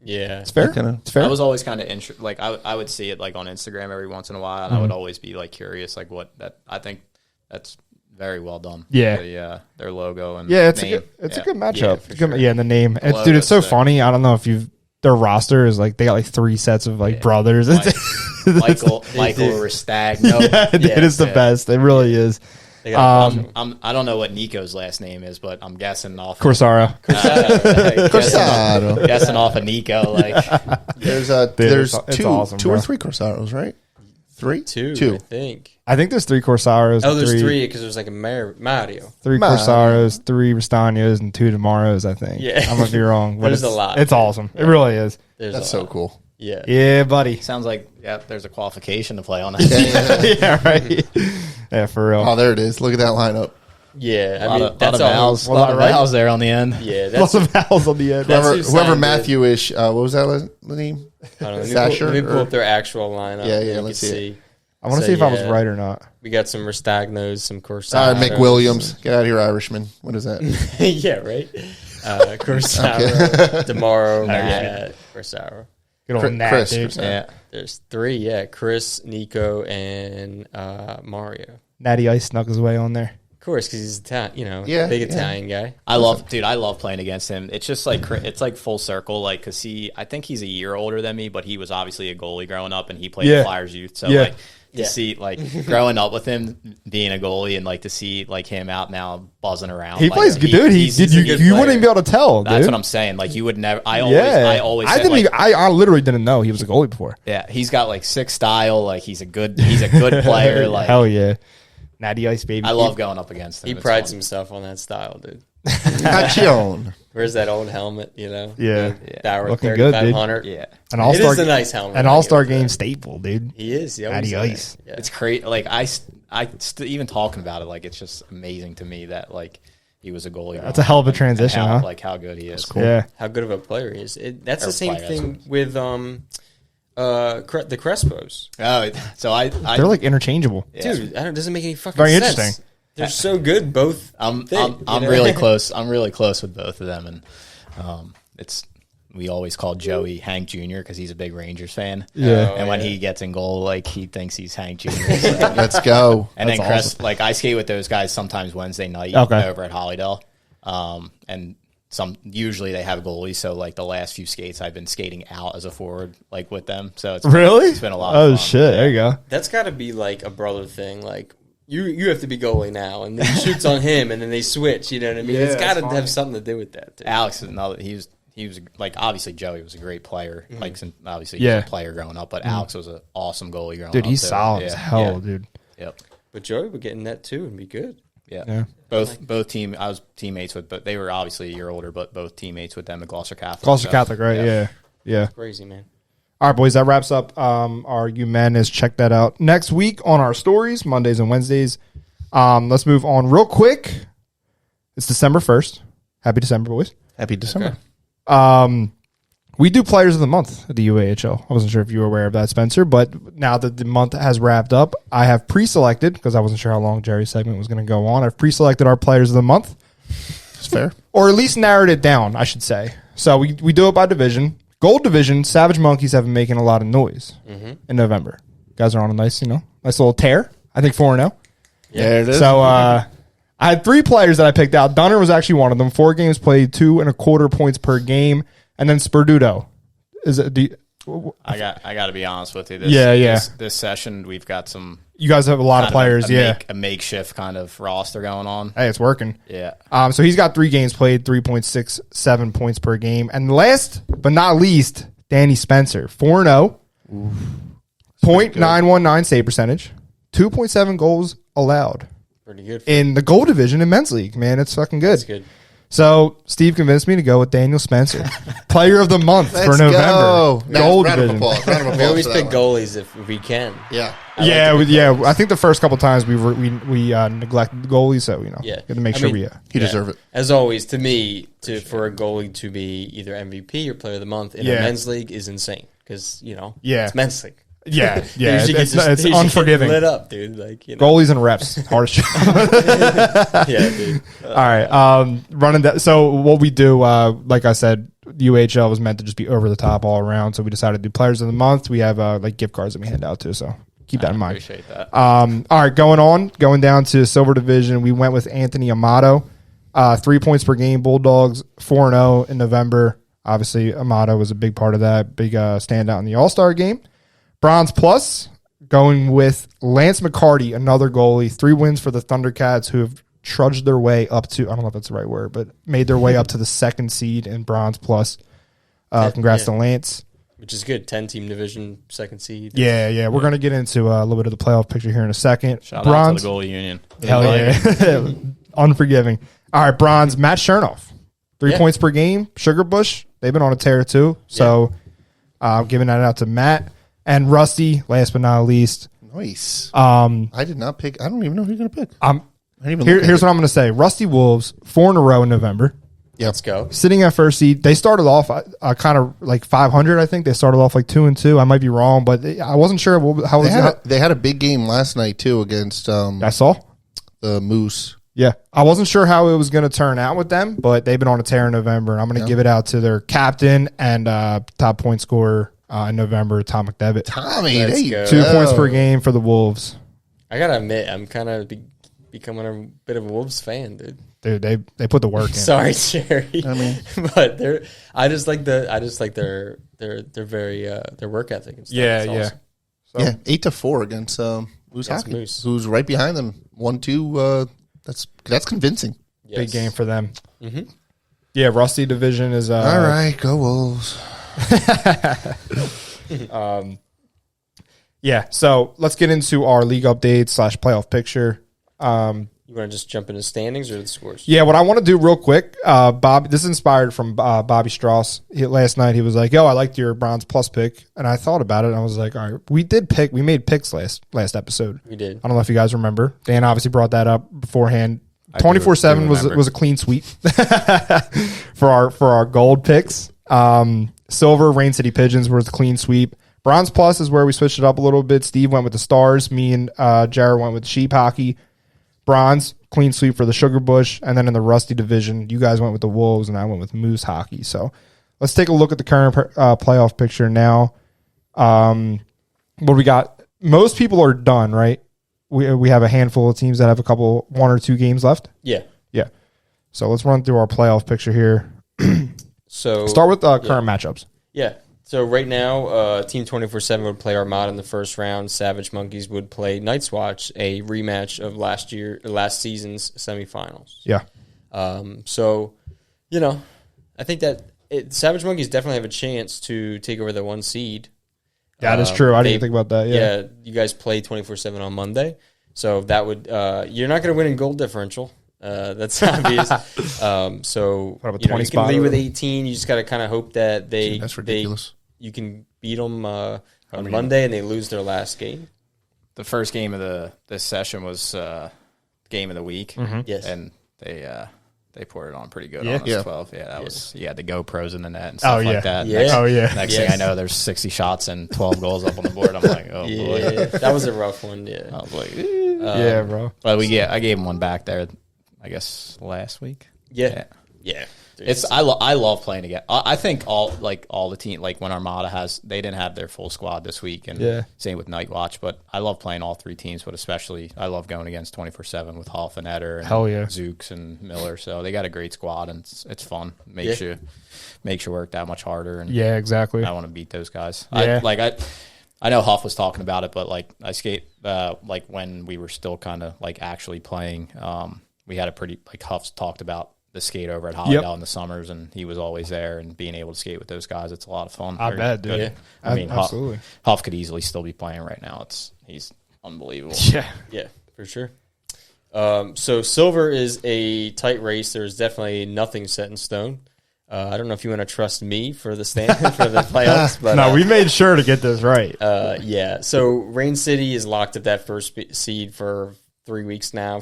yeah. It's fair. kinda- It's fair. I was always kind of like I would see it like on Instagram every once in a while, and I would always be like curious, like what that. I think that's very well done. Yeah. Their logo and Yeah, it's name. a good Yeah, matchup. for It's a good- sure. yeah, and the name. The It's, dude, it's so logo's sick. funny. I don't know if their roster is like they got like 3 sets of like brothers. Michael Restagno. It is the best. It really is. They got a bunch of them. I don't know what Nico's last name is, but I'm guessing off Corsaro. Corsaro. guessing off of Nico. Like There's it's two awesome, or bro. 3 Corsaros, right? 3? Two, Two. I think. I think there's 3 Corsaros. Oh, there's 3 because there's like a Mario. 3 Corsaros, 3 Rastanias, and 2 Demaros, I think. Yeah. I might be wrong. But There's a lot. It's awesome. It really is. That's so cool. Yeah. Yeah, buddy. Sounds like there's a qualification to play on that. Yeah, right. Yeah, for real. Oh, there it is. Look at that lineup. Yeah, A lot that's of all. vowels, Well, a lot of right? vowels there on the end. Yeah, Lots that's. of vowels on the end. That's Whoever who signed it. Matthew-ish, what was that name? I don't know, Sasher, let me pull or- up their actual lineup. Yeah, and you let's can see I want to So, see if I was yeah. right or not. We got some Rastagnos, some Corsaros. All right, McWilliams. Get out of here, Irishman. What is that? Yeah, right. Corsaro, Demaro, Matt, Corsaro. Good old Chris- Nat, Chris, dude. Chris. Yeah. There's 3, yeah. Chris, Nico, and Mario. Natty Ice snuck his way on there. Of course, because he's Italian, Yeah, big yeah. Italian guy. I love playing against him. It's just like it's like full circle, like because I think he's a year older than me, but he was obviously a goalie growing up, and he played Yeah. in Flyers youth. So Yeah. like to see like growing up with him being a goalie, and like to see like him out now buzzing around. He like, plays good, dude. he's You a good wouldn't player. even be able to tell, dude. That's what I'm saying. Like you would never. I always. I said, didn't. like, Even, I literally didn't know he was a goalie before. yeah, he's got like sick style. Like he's a good player. Like Hell yeah, Natty Ice baby. I love going up against him. He It's prides fun. himself on that style, dude. Action. Where's that old helmet, you know? Yeah. Dower Looking good, dude. 3500. Yeah, An It all-star. is a nice helmet. An all-star game staple, dude. He is. He Natty always Ice. Yeah. it's crazy. Like even talking about it, like it's just amazing to me that like he was a goalie. That's a hell of a transition, and how, huh? Like how good he is. Yeah. How good of a player he is. That's Or the same players. thing with the Crespos. Oh, so I They're like interchangeable. Dude, it doesn't make any fucking Very sense. interesting. They're so good, both. I'm you know? really close. I'm really close with both of them, and we always call Joey Hank Jr. because he's a big Rangers fan. Yeah. Oh, and when yeah. he gets in goal, like he thinks he's Hank Jr. Let's go. And then That's Chris, awesome. like I skate with those guys sometimes Wednesday night Okay. over at Hollydale, and usually they have goalies. So like the last few skates, I've been skating out as a forward, like with them. So Really? it's been a lot. Oh of fun. shit! There you go. That's got to be like a brother thing. Like you have to be goalie now, and then he shoots on him, and then they switch. You know what I mean? Yeah, It's got to that's have funny. something to do with that. Too. Alex is another. He was like obviously Joey was a great player. Like obviously he Yeah. was a player growing up, but Alex was an awesome goalie growing up. Dude, he's too. solid Yeah. as hell, Yeah. dude. Yep. But Joey would get in that too and be good. Yeah. Yeah. Both team. I was teammates with, but they were obviously a year older. But both teammates with them at Gloucester Catholic. Gloucester so, Catholic, right? Yeah. Yeah. Crazy, man. All right, boys, that wraps up our U Madness. Check that out next week on our stories, Mondays and Wednesdays. Let's move on real quick. It's December 1st. Happy December, boys. Happy December. We do Players of the Month at the UAHL. I wasn't sure if you were aware of that, Spencer, but now that the month has wrapped up, I have pre-selected, because I wasn't sure how long Jerry's segment was going to go on, I've pre-selected our Players of the Month. It's fair. Or at least narrowed it down, I should say. So we do it by division. Gold division, Savage Monkeys have been making a lot of noise in November. Guys are on a nice little tear. I think 4-0. There it is. So I had 3 players that I picked out. Dunner was actually one of them. 4 games played, 2.25 points per game. And then Sperduto. Is it I got to be honest with you. Yeah. This session we've got some you guys have a lot of players, a makeshift kind of roster going on. Hey, it's working. Yeah. So he's got 3 games played, 3.67 points per game. And last but not least, Danny Spencer, 4-0, .919 save percentage, 2.7 goals allowed Pretty good. in the goal division in men's league. Man, it's fucking good. That's good. So Steve convinced me to go with Daniel Spencer, Player of the Month for Let's November. go. Now, Gold round of division. applause. Round of applause We always for pick that one. goalies if we can. Yeah. Yeah. I think the first couple times we neglected the goalie, so Yeah. got to make I sure mean, we. You deserve it. As always, to me, for a goalie to be either MVP or Player of the Month in Yeah. a men's league is insane because Yeah. it's men's league. Yeah, They yeah, usually it's they usually get unforgiving. lit up, dude. Like Goalies and reps, hardest job. yeah, dude. All right, running that. So what we do, like I said, UHL was meant to just be over the top all around. So we decided to do Players of the Month. We have like gift cards that we hand out too. So keep that in mind. Appreciate that. All right, going down to Silver Division, we went with Anthony Amato, 3 points per game. Bulldogs 4-0 in November. Obviously, Amato was a big part of that, big standout in the All-Star game. Bronze Plus, going with Lance McCarty, another goalie. 3 wins for the Thundercats, who have trudged their way up to, I don't know if that's the right word, but made their way up to the 2nd seed in Bronze Plus. Congrats to Lance. which is good. 10-team division, second seed. Yeah. We're going to get into a little bit of the playoff picture here in a second. Shout out to the goalie union. Hell yeah. Unforgiving. All right, bronze, Matt Chernoff. 3 points per game. Sugar Bush, they've been on a tear too. So giving that out to Matt. And Rusty, last but not least. Nice. I did not pick. I don't even know who you're going to pick. Here's what I'm going to say. Rusty Wolves, 4 in a row in November. Yeah, Let's go. Sitting at first seed. They started off kind of like 500, I think. They started off like 2-2. I might be wrong, but I wasn't sure how they had a big game last night too against I saw the Moose. Yeah. I wasn't sure how it was going to turn out with them, but they've been on a tear in November, and I'm going to give it out to their captain and top point scorer in November, Tom McDevitt. Tommy, Let's there you go. go. 2 points per game for the Wolves. I got to admit, I'm kind of becoming a bit of a Wolves fan, dude. Dude, they put the work in. Sorry, Jerry. I mean, but I just like their very their work ethic and stuff. It's awesome. So, yeah, 8-4 against Moose Hockey, Moose. who's right behind them. 1-2. That's convincing. Yes. big game for them. Mm-hmm. Yeah, Rusty division is All right, go Wolves. Yeah, so let's get into our league update / playoff picture. You want to just jump into standings or the scores? Yeah, what I want to do real quick, Bob. This is inspired from Bobby Strauss. Last night he was like, "Yo, I liked your bronze plus pick," and I thought about it. And I was like, "All right, we made picks last episode. We did. I don't know if you guys remember. Dan obviously brought that up beforehand. 24/7 was a clean sweep for our gold picks. Silver, Rain City Pigeons was a clean sweep. Bronze plus is where we switched it up a little bit. Steve went with the Stars. Me and Jared went with Sheep Hockey. Bronze, clean sweep for the Sugar Bush. And then in the Rusty division, you guys went with the Wolves, and I went with Moose Hockey. So let's take a look at the current playoff picture now. What we got? Most people are done, right? We have a handful of teams that have 1 or 2 games left. Yeah. Yeah. So let's run through our playoff picture here. So Start with current matchups. Yeah. So right now, Team 24/7 would play Armada in the first round. Savage Monkeys would play Night's Watch, a rematch of last season's semifinals. Yeah. So, I think that Savage Monkeys definitely have a chance to take over the 1 seed. That is true. I didn't think about that. Yeah. You guys play 24/7 on Monday. So that would you're not going to win in goal differential. That's obvious. So you can lead with 18. You just got to kind of hope that That's ridiculous. You can beat them on Monday and they lose their last game. The first game of this session was game of the week. Mm-hmm. Yes, and they poured it on pretty good on us 12. Yeah, that was the GoPros in the net and stuff like that. Yeah. Next thing I know, there's 60 shots and 12 goals up on the board. I'm like, oh boy, that was a rough one. Yeah, I was like, yeah, bro. But I gave him one back there, I guess last week. Yeah. It's I love playing again. I think all the team, like when Armada they didn't have their full squad this week, and same with Night Watch. But I love playing all 3 teams, but especially I love going against 24/7 with Hoff and Eder and Zooks and Miller. So they got a great squad, and it's fun. Makes you work that much harder. And yeah, exactly. I want to beat those guys. Yeah. I know Hoff was talking about it, but I skate when we were still kind of actually playing. We had a pretty Huff's talked about the skate over at Hollywood in the summers, and he was always there, and being able to skate with those guys, it's a lot of fun. I bet, dude. Yeah. I mean, absolutely. Hoff could easily still be playing right now. He's unbelievable. Yeah, for sure. So silver is a tight race. There's definitely nothing set in stone. I don't know if you want to trust me for the for the playoffs, but no, we made sure to get this right. Yeah. So Rain City is locked at that first seed for 4 weeks now.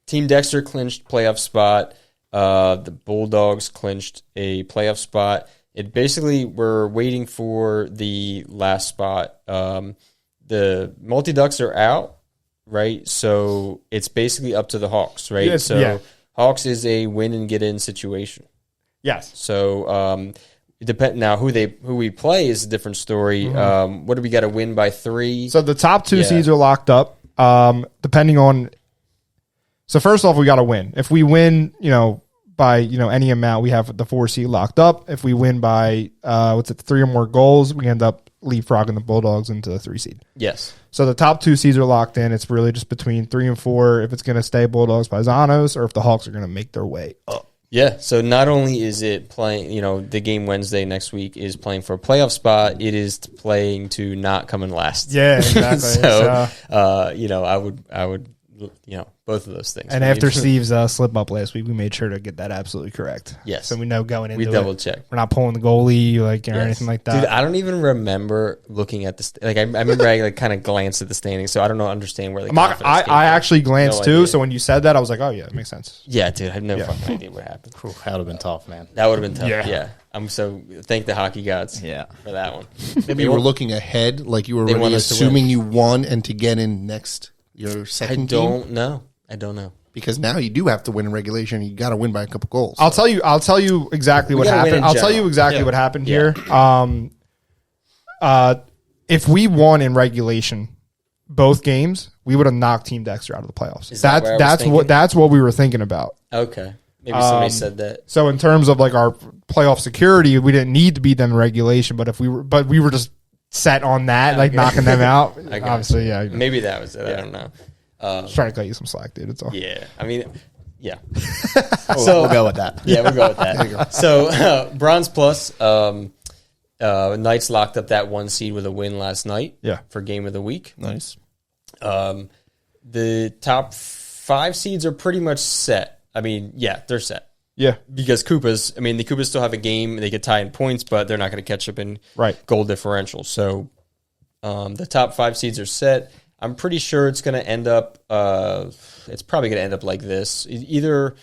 Team Dexter clinched playoff spot. The Bulldogs clinched a playoff spot. It basically, we're waiting for the last spot. The Multi-Ducks are out, right? So it's basically up to the Hawks, right? Yes, yeah. Hawks is a win and get in situation. Yes. So now who we play is a different story. Mm-hmm. What do we got to win by 3? So the top 2 seeds are locked up. Depending on. So first off, we got to win. If we win, by any amount, we have the 4 seed locked up. If we win by 3 or more goals, we end up leapfrogging the Bulldogs into the 3 seed. Yes. So the top 2 seeds are locked in. It's really just between 3 and 4 if it's going to stay Bulldogs Paisanos or if the Hawks are going to make their way up. Yeah, so not only is it playing, the game Wednesday next week is playing for a playoff spot, it is playing to not come in last. Yeah, exactly. So, I would, both of those things. And after Steve's slip up last week, we made sure to get that absolutely correct. Yes. So we know going into we double check. We're not pulling the goalie or anything like that. Dude, I don't even remember looking at the I remember I kind of glanced at the standings, so I don't understand where the confidence came from. I actually glanced too, idea. so when you said that, I was like, oh yeah, it makes sense. Yeah, dude, I have no fucking idea what happened. That would have been tough, man. That would have been tough. Yeah. Yeah. I'm so thank the hockey gods for that one. Maybe you were looking ahead, like you were They already want us to assuming you won and to get in next your second game. I don't know. Because now you do have to win in regulation. You got to win by a couple goals. I'll tell you exactly what happened. I'll tell you exactly what happened here. If we won in regulation both games, we would have knocked Team Dexter out of the playoffs. That's what we were thinking about. Okay. Maybe somebody said that. So in terms of like our playoff security, we didn't need to beat them in regulation, but we were just set on that, knocking them out. Obviously, yeah. Maybe that was it. I don't know. Just trying to cut you some slack, dude. It's all. Yeah. I mean, yeah. So we'll go with that. Yeah, we'll go with that. So Bronze Plus, Knights locked up that 1 seed with a win last night. Yeah. For game of the week. Nice. The top 5 seeds are pretty much set. I mean, yeah, they're set. Yeah. Because the Koopas still have a game. They could tie in points, but they're not going to catch up in goal differential. So the top 5 seeds are set. I'm pretty sure it's going to end up, it's probably going to end up like this. Either,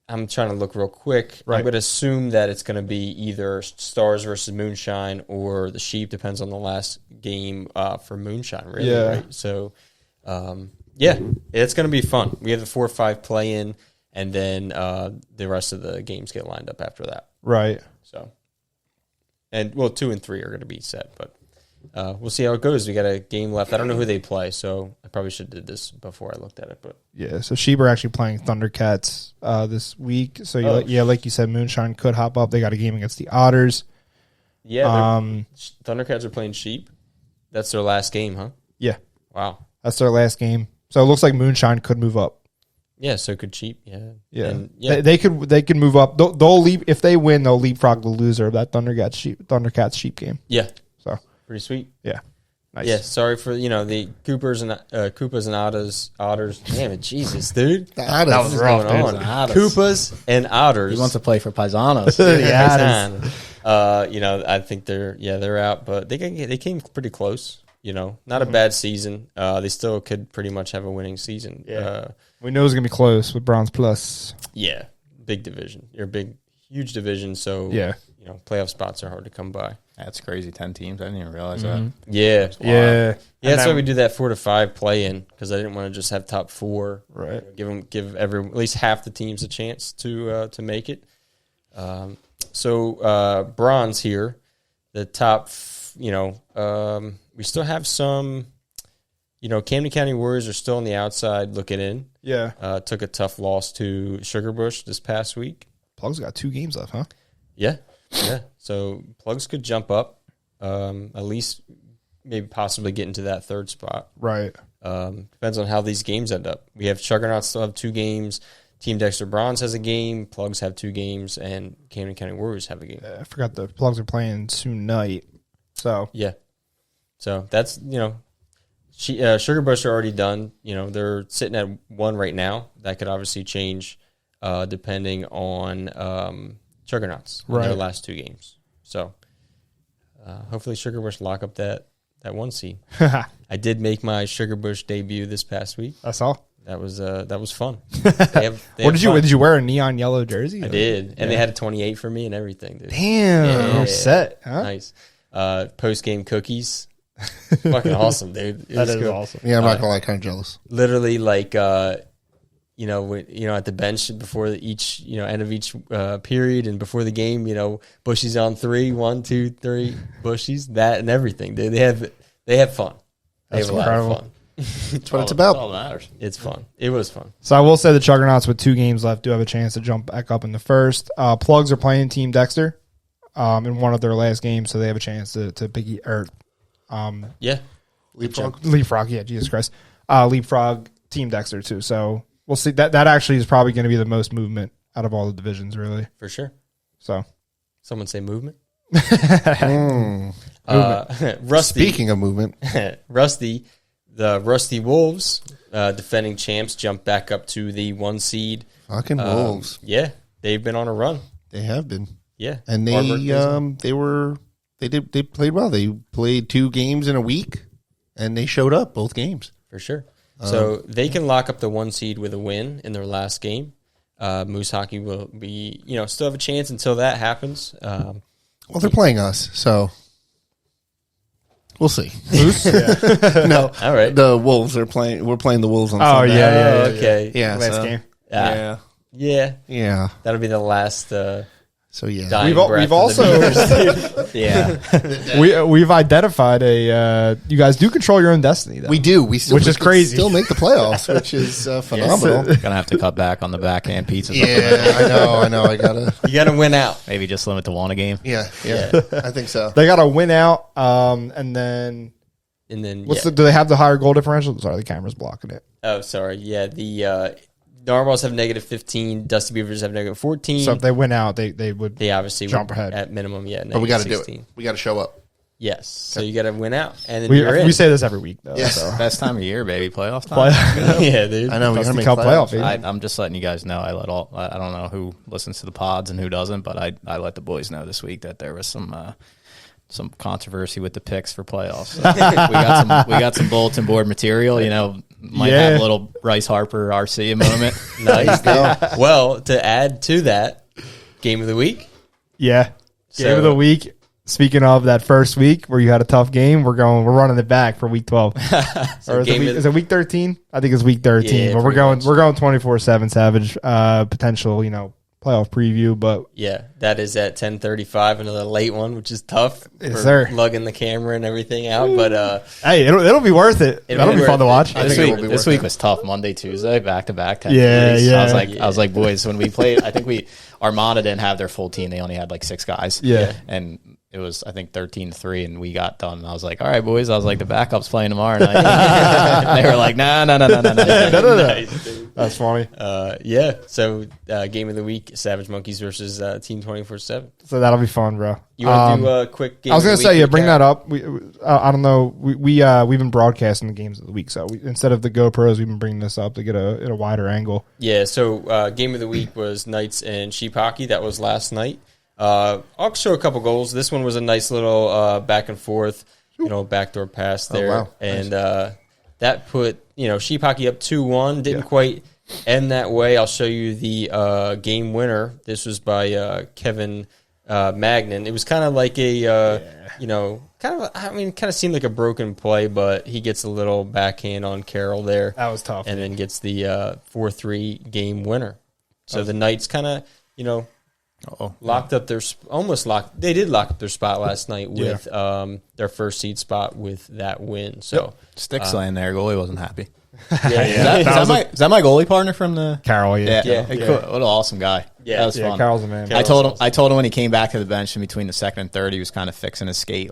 I'm trying to look real quick. I'm going to assume that it's going to be either Stars versus Moonshine or the Sheep, depends on the last game for Moonshine, really. Yeah. Right? So, it's going to be fun. We have the 4-5 play-in, and then the rest of the games get lined up after that. Right. So, 2 and 3 are going to be set, but we'll see how it goes. We got a game left. I don't know who they play, so I probably should have did this before I looked at it. But yeah, so Sheep are actually playing Thundercats this week. So like you said, Moonshine could hop up. They got a game against the Otters. Yeah, Thundercats are playing Sheep. That's their last game, huh? Yeah. Wow. That's their last game. So it looks like Moonshine could move up. Yeah, so could Sheep. Yeah. Yeah. And, They could move up. They'll leap if they win. They'll leapfrog the loser of that Thundercats Sheep game. Yeah. So pretty sweet. Yeah. Nice. Yeah. Sorry for the Koopas and Otters. Damn it, Jesus, dude. That was rough, dude. Koopas and Otters. He wants to play for Paisanos. I think they're out, but they came pretty close. Not a bad season. They still could pretty much have a winning season. Yeah. We know it's gonna be close with Bronze Plus. Yeah, big division. You're a huge division. So playoff spots are hard to come by. That's crazy. 10 teams. I didn't even realize that. Yeah, Yeah. That's why we do that 4 to 5 play in, because I didn't want to just have top 4. Right. Give at least half the teams a chance to make it. So bronze here, the top. We still have some. Camden County Warriors are still on the outside looking in. Yeah. Took a tough loss to Sugarbush this past week. Plugs got 2 games left, huh? Yeah. Yeah. So Plugs could jump up, at least maybe possibly get into that 3rd spot. Right. Depends on how these games end up. We have Juggernauts still have 2 games. Team Dexter Bronze has a game. Plugs have 2 games, and Camden County Warriors have a game. I forgot the Plugs are playing soon night. So yeah. So that's Sugarbush are already done. They're sitting at 1 right now. That could obviously change depending on Juggernauts in their last 2 games. So hopefully Sugarbush lock up that 1 seed. I did make my Sugarbush debut this past week. That's all. That was fun. Did you wear a neon yellow jersey? I did, and they had a 28 for me and everything. Dude. Damn, I'm set. Huh? Nice. Post game cookies. Fucking awesome, dude. That is awesome. Yeah, I'm not gonna lie, kind of jealous. Literally, like at the bench before each end of each period and before the game, Bushy's on 3, 1, 2, 3, Bushy's, that and everything, dude. They have fun. They have a lot of fun. That's what it's about. That's all that matters. It's fun. It was fun. So I will say the Juggernauts with 2 games left do have a chance to jump back up in the 1st. Plugs are playing Team Dexter in one of their last games, so they have a chance to leapfrog. Yeah, Jesus Christ, leapfrog Team Dexter too. So we'll see. That actually is probably going to be the most movement out of all the divisions, really. For sure. So, Someone say movement. Mm. Rusty. Speaking of movement, Rusty, the Rusty Wolves, defending champs, jumped back up to the 1 seed. fucking Wolves. Yeah, they've been on a run. They have been. Yeah, And Hard work they played well. They played 2 games in a week, and they showed up both games. for sure. So they can lock up the 1 seed with a win in their last game. Moose Hockey will be, still have a chance until that happens. Well, they're playing us, so we'll see. Moose? Yeah. No, All right. the Wolves are playing. We're playing the Wolves on Oh, Sunday. yeah. Okay. yeah. Last so- game. Yeah, Yeah, that'll be the last. So yeah, dying We've breath also- of the Beavers. Yeah. We've identified you guys do control your own destiny, though. we do. We still, Which we is can crazy. Still make the playoffs, which is phenomenal. Gonna have to cut back on the backhand pizza. Yeah, I know. I gotta. You got to win out. Maybe just limit to 1 a game. Yeah, I think so. They got to win out, and then And then, do they have the higher goal differential? Sorry, the camera's blocking it. Oh, sorry. Yeah, the Narwhals have -15. Dusty Beavers have -14. So if they win out, they would. They obviously Jump would, ahead. at minimum. Yeah, But we got to do -16. it. We got to show up. Yes. So you got to win out, and then We, you're in. we say this every week, though. Yes. So. Best time of year, baby. Playoff time. Yeah, dude. I know. We got to Dusty make Cup playoffs. playoff, baby. I'm just letting you guys know. I don't know who listens to the pods and who doesn't, but I let the boys know this week that there was some controversy with the picks for playoffs. So we got some bulletin board material. Might Yeah. have a little Bryce Harper RC moment. Nice. dude. Well, to add to that, game of the week. Yeah. Game So- of the week. Speaking of that first week where you had a tough game, we're running it back for week 12. Or is it week 13? I think it's week 13. Yeah, but we're pretty going 24/7 Savage. Potential, playoff preview, but Yeah, that is at 10:35. Another late one, which is tough. Yes, for sir. lugging the camera and everything out, but hey, it'll be worth it. It'll That'll be be fun worth to it. watch. I This think it will week, be this worth week it. was tough. Monday, Tuesday, back to back. Yeah, yeah. I was like, boys, when we played, I think Armada didn't have their full team. They only had like 6 guys. Yeah. And it was, I think, 13-3, and we got done. And I was like, all right, boys. I was like, the backup's playing tomorrow night. They were like, no. nice, dude. That's funny. Yeah. So game of the week: Savage Monkeys versus Team 24/7. So that'll be fun, bro. You want to do a quick game? I was going gonna to say, bring that up. I don't know. We've been broadcasting the games of the week, so instead of the GoPros, we've been bringing this up to get a wider angle. Yeah. So game of the week was Knights and Sheep Hockey. That was last night. I'll show a couple goals. This one was a nice little back and forth, backdoor pass there, wow. and that put Sheep Hockey up 2-1. Didn't quite end that way. I'll show you the game winner. This was by Kevin Magnan. It was kind of like a kind of seemed like a broken play, but he gets a little backhand on Carroll there. That was tough. And then gets the 4-3 game winner. So the Knights kind of locked up they did lock up their spot last night with their first seed spot with that win. So Sticks laying there. Goalie wasn't happy. yeah. Is that my goalie partner from the Carroll, Yeah. Hey, cool. What an awesome guy. Yeah. That was yeah, fun. Carroll's a man. Carroll- I told him when he came back to the bench in between the second and third, he was kind of fixing his skate,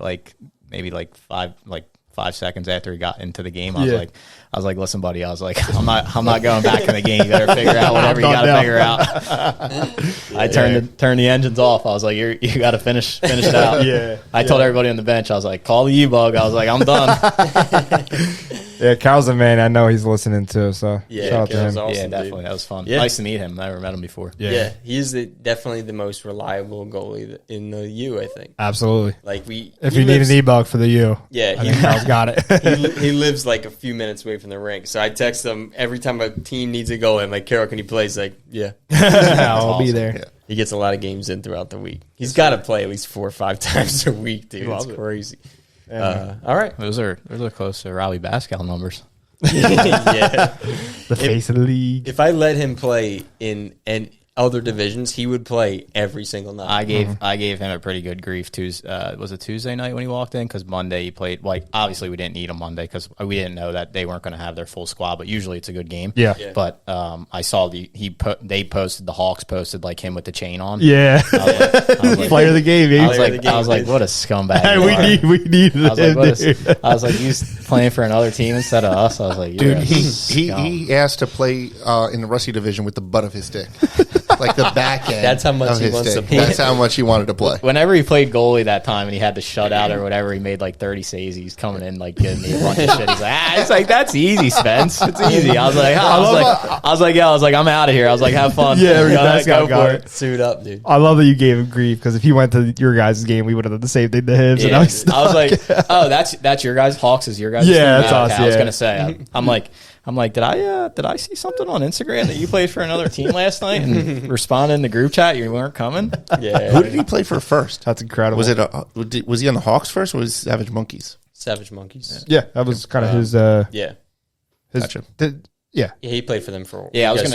maybe 5 seconds after he got into the game. I was like, listen, buddy. I was like, I'm not going back in the game. You better figure out whatever you got to figure out. I turned the engines off. I was like, you got to finish it out. Yeah. I told everybody on the bench. I was like, call the U-Bug. I was like, I'm done. Yeah, Carroll's a man. I know he's listening too. So Yeah, shout out to Carroll's him. awesome. Yeah, dude. definitely. That was fun. Yeah. Nice to meet him. Never met him before. Yeah, he's definitely the most reliable goalie in the U, I think. Absolutely. Like If you need an e-bug for the U, yeah, I think Carroll's got it. he lives like a few minutes away from the rink. So I text him every time a team needs a goalie. I'm like, Carroll, can you play? He's like, yeah. I'll be awesome. there. Yeah. He gets a lot of games in throughout the week. He's got to play at least 4 or 5 times a week, dude. It's crazy. All right. Those are close to Robbie Bascal numbers. Yeah. The face of the league. If I let him play in other divisions, he would play every single night. I gave him a pretty good grief Tuesday. Was it Tuesday night when he walked in? Because Monday he played. Like obviously we didn't need him Monday because we didn't know that they weren't going to have their full squad. But usually it's a good game. Yeah. But I saw they posted, the Hawks posted like him with the chain on. Yeah. I was like, Player of the game, baby. I was like, what a scumbag. Hey, you are. we need I was like, him, dude. I was like, he's playing for another team instead of us. I was like, Dude, you're a scum. he asked to play in the Rusty division with the butt of his stick. like the back end. That's how much of he his wants to day. play. That's how much he wanted to play. Whenever he played goalie that time and he had the shutout or whatever, he made like 30 saves. He's coming in like giving me a bunch of shit. He's like, it's like that's easy, Spence. It's easy. I was like, I'm out of here. I was like, have fun. Yeah, that's go got for it. it. Suit up, dude. I love that you gave him grief because if he went to your guys' game, we would have done the same thing to him. So now Yeah. he's I was like, oh, that's your guys. Hawks is your guys. Yeah, that's team? us, I was yeah. gonna say, I'm like, did I see something on Instagram that you played for another team last night and responded in the group chat you weren't coming? Yeah. Who did he play for first? that's incredible. Was it? Was he on the Hawks first, or was it Savage Monkeys? Savage Monkeys. Yeah, that was kind of his. Yeah. His Gotcha. yeah. Yeah, he played for them for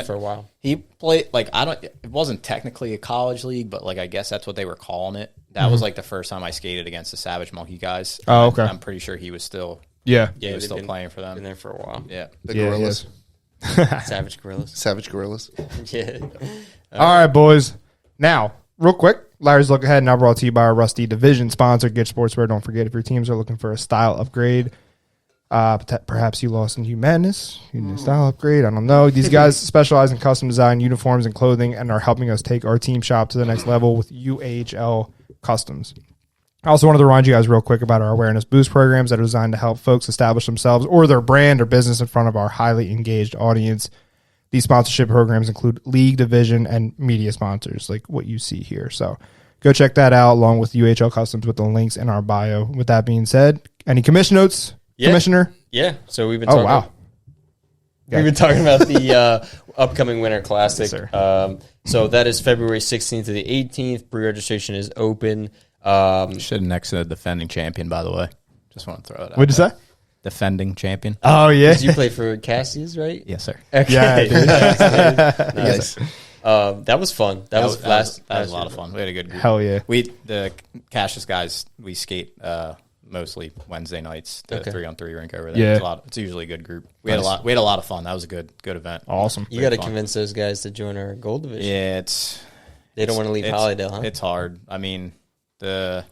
for a while. He played like it wasn't technically a college league, but like I guess that's what they were calling it. That was like the first time I skated against the Savage Monkey guys. Oh, okay. I'm pretty sure he was still Yeah. he was they've still been- playing for Been them. there for a while. Yeah. The Yeah, Gorillas. Savage Gorillas. Savage Gorillas. Yeah. All right, boys. Now, real quick, Larry's Look Ahead now brought to you by our Rusty Division sponsor, Get Sportswear. Don't forget, if your teams are looking for a style upgrade, perhaps you lost in Hugh Madness, you need a style upgrade, I don't know. These guys specialize in custom design uniforms and clothing and are helping us take our team shop to the next level with UAHL Customs. I also wanted to remind you guys real quick about our awareness boost programs that are designed to help folks establish themselves or their brand or business in front of our highly engaged audience. These sponsorship programs include league, division, and media sponsors, like what you see here. So go check that out along with UHL Customs with the links in our bio. With that being said, any commission notes, Yeah. Commissioner? Yeah. So we've been Oh, talking wow. We've been talking about the upcoming Winter Classic. Yes, sir. So that is February 16th to the 18th. Pre-registration is open. Should have next to the defending champion, by the way. Just want to throw it out. What'd you say? Defending champion. Oh, yeah. You play for Cassius, right? Yes, sir. Okay. Yeah, dude. Nice. That was fun. That was a lot of fun. We had a good group. Hell yeah. The Cassius guys, we skate mostly Wednesday nights, the Okay. 3-on-3 rink over there. Yeah. It's usually a good group. We had a lot of fun. That was a good event. Awesome. You got to fun. convince those guys to join our gold division. Yeah, They don't want to leave Holydale, huh? It's hard. I mean, the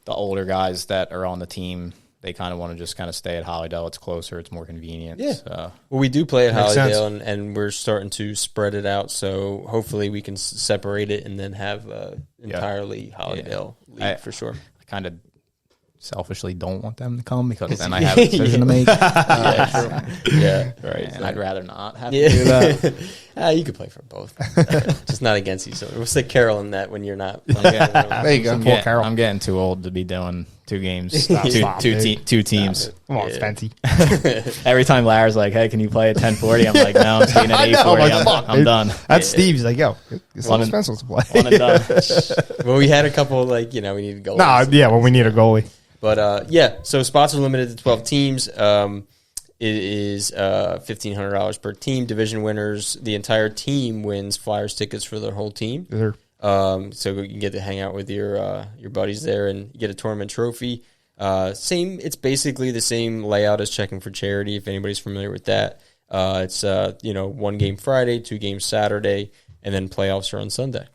older guys that are on the team, they kind of want to just kind of stay at Holydale. It's closer. It's more convenient. Yeah. So. Well, we do play at Makes Holydale, and we're starting to spread it out. So hopefully we can separate it and then have entirely Holydale league for sure. I kind of selfishly don't want them to come because then I have a decision to make. Yeah, right. And I'd rather not have to do that. You could play for both, just not against each other. We'll stick Carol in that when you're not. There you go. Carol. I'm getting too old to be doing two games, Stop, dude. two teams. Come on, Yeah. Spenty. Every time Larry's like, "Hey, can you play at 10:40?" I'm like, "No, I'm skating at I know, 8:40. like, fuck, I'm dude. done." That's Steve. He's like, yo, it's One so and- expensive to play. One and done. Well, we had a couple we needed goals. Nah, yeah, well, we need a goalie. But so spots are limited to 12 teams. It is $1,500 per team. Division winners, the entire team wins Flyers tickets for their whole team. Yes, sir. So you get to hang out with your buddies there, and you get a tournament trophy. It's basically the same layout as Checking for Charity, if anybody's familiar with that. It's 1 game Friday, 2 games Saturday, and then playoffs are on Sunday.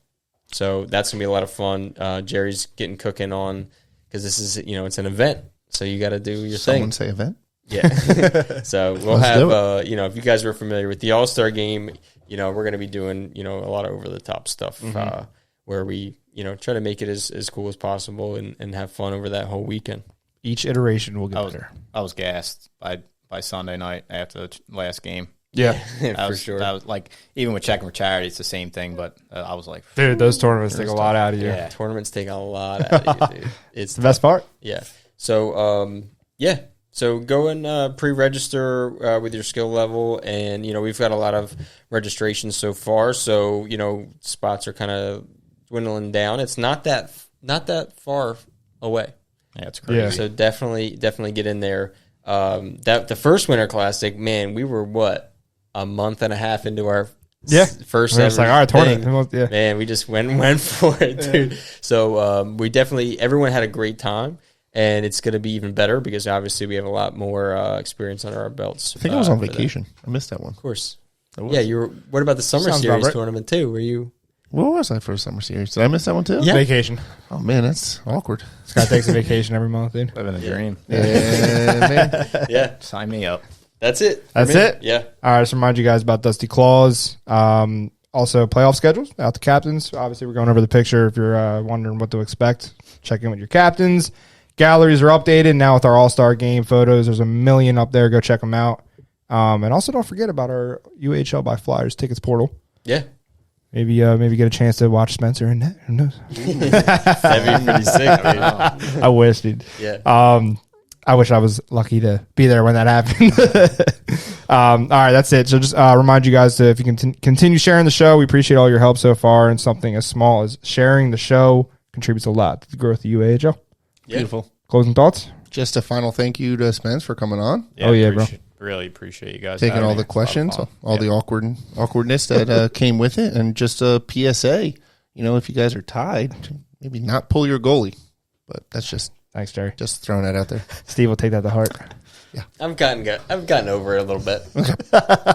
So that's gonna be a lot of fun. Jerry's getting cooking on because this is it's an event, so you got to do your Someone thing. say event. Yeah. So we'll Let's do have if you guys were familiar with the All-Star game, we're going to be doing a lot of over the top stuff where we try to make it as cool as possible and have fun over that whole weekend. Each iteration will get better. I was gassed by Sunday night after the last game. Yeah. For sure. That was like, even with Checking for Charity, it's the same thing, but I was like, Dude, those tournaments take a lot out of you. yeah. Tournaments take a lot out of you, dude. It's The best part? Yeah. So, So go and pre-register with your skill level, and we've got a lot of registrations so far. So spots are kind of dwindling down. It's not that far away. Yeah, it's crazy. Yeah. So definitely get in there. The first Winter Classic, man, we were a month and a half into our first We're just ever like, all right, thing. tournament. Yeah. Man, we just went for it, dude. So we everyone had a great time. And it's going to be even better because obviously we have a lot more experience under our belts. I think I was on for that. vacation. I missed that one. Of course. was. Yeah, you were. What about the summer Sounds series about right. tournament too? Were you? What was I for a summer series? Did I miss that one too? Yeah. Vacation. Oh man, that's awkward. Scott takes a vacation every month, dude. Living a dream. Yeah, man. Sign me up. That's it. That's me. it? Yeah. All right, just remind you guys about Dusty CLAUS. Also, playoff schedules out the captains. Obviously, we're going over the picture. If you're wondering what to expect, check in with your captains. Galleries are updated now with our All-Star game photos. There's a million up there. Go check them out. And also, don't forget about our UAHL by Flyers tickets portal. Yeah. Maybe get a chance to watch Spencer in net. Who knows? That'd be pretty sick, dude. I wish, dude. Yeah. I wish I was lucky to be there when that happened. All right, that's it. So just remind you guys to, if you can continue sharing the show, we appreciate all your help so far, and something as small as sharing the show contributes a lot to the growth of UAHL. Yeah. Beautiful. Closing thoughts? Just a final thank you to Spence for coming on. Oh, yeah, bro. Really appreciate you guys Taking having all me. the It's a lot of questions, fun. all the awkwardness that came with it, and just a PSA. You know, if you guys are tied, maybe not pull your goalie, but that's just Thanks, Jerry. throwing that out there. Steve will take that to heart. I've gotten over it a little bit.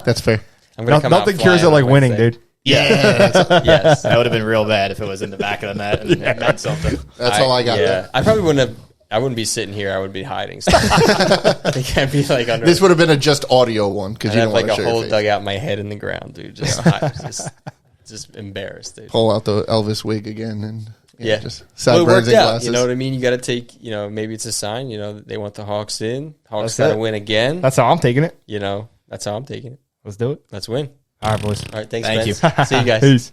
That's fair. I'm gonna come out Nothing cures it flying like on winning, Wednesday. dude. Yeah, Yes. That would have been real bad if it was in the back of the net and it meant something. that's all I got. Yeah, I probably wouldn't have. I wouldn't be sitting here. I would be hiding. So I think I'd be like under. This would have been a just audio one because I'd you have don't like want to a show whole your face. dugout my head in the ground, dude. Just embarrassed, dude. Pull out the Elvis wig again and Yeah. just Well, it sideburns worked and out. glasses. You know what I mean? You got to take. You know, maybe it's a sign. You know, they want the Hawks in. Hawks That's got to it. win again. That's how I'm taking it. You know, that's how I'm taking it. Let's do it. Let's win. All right, boys. All right, thanks, Thank Spence. See you guys. Peace.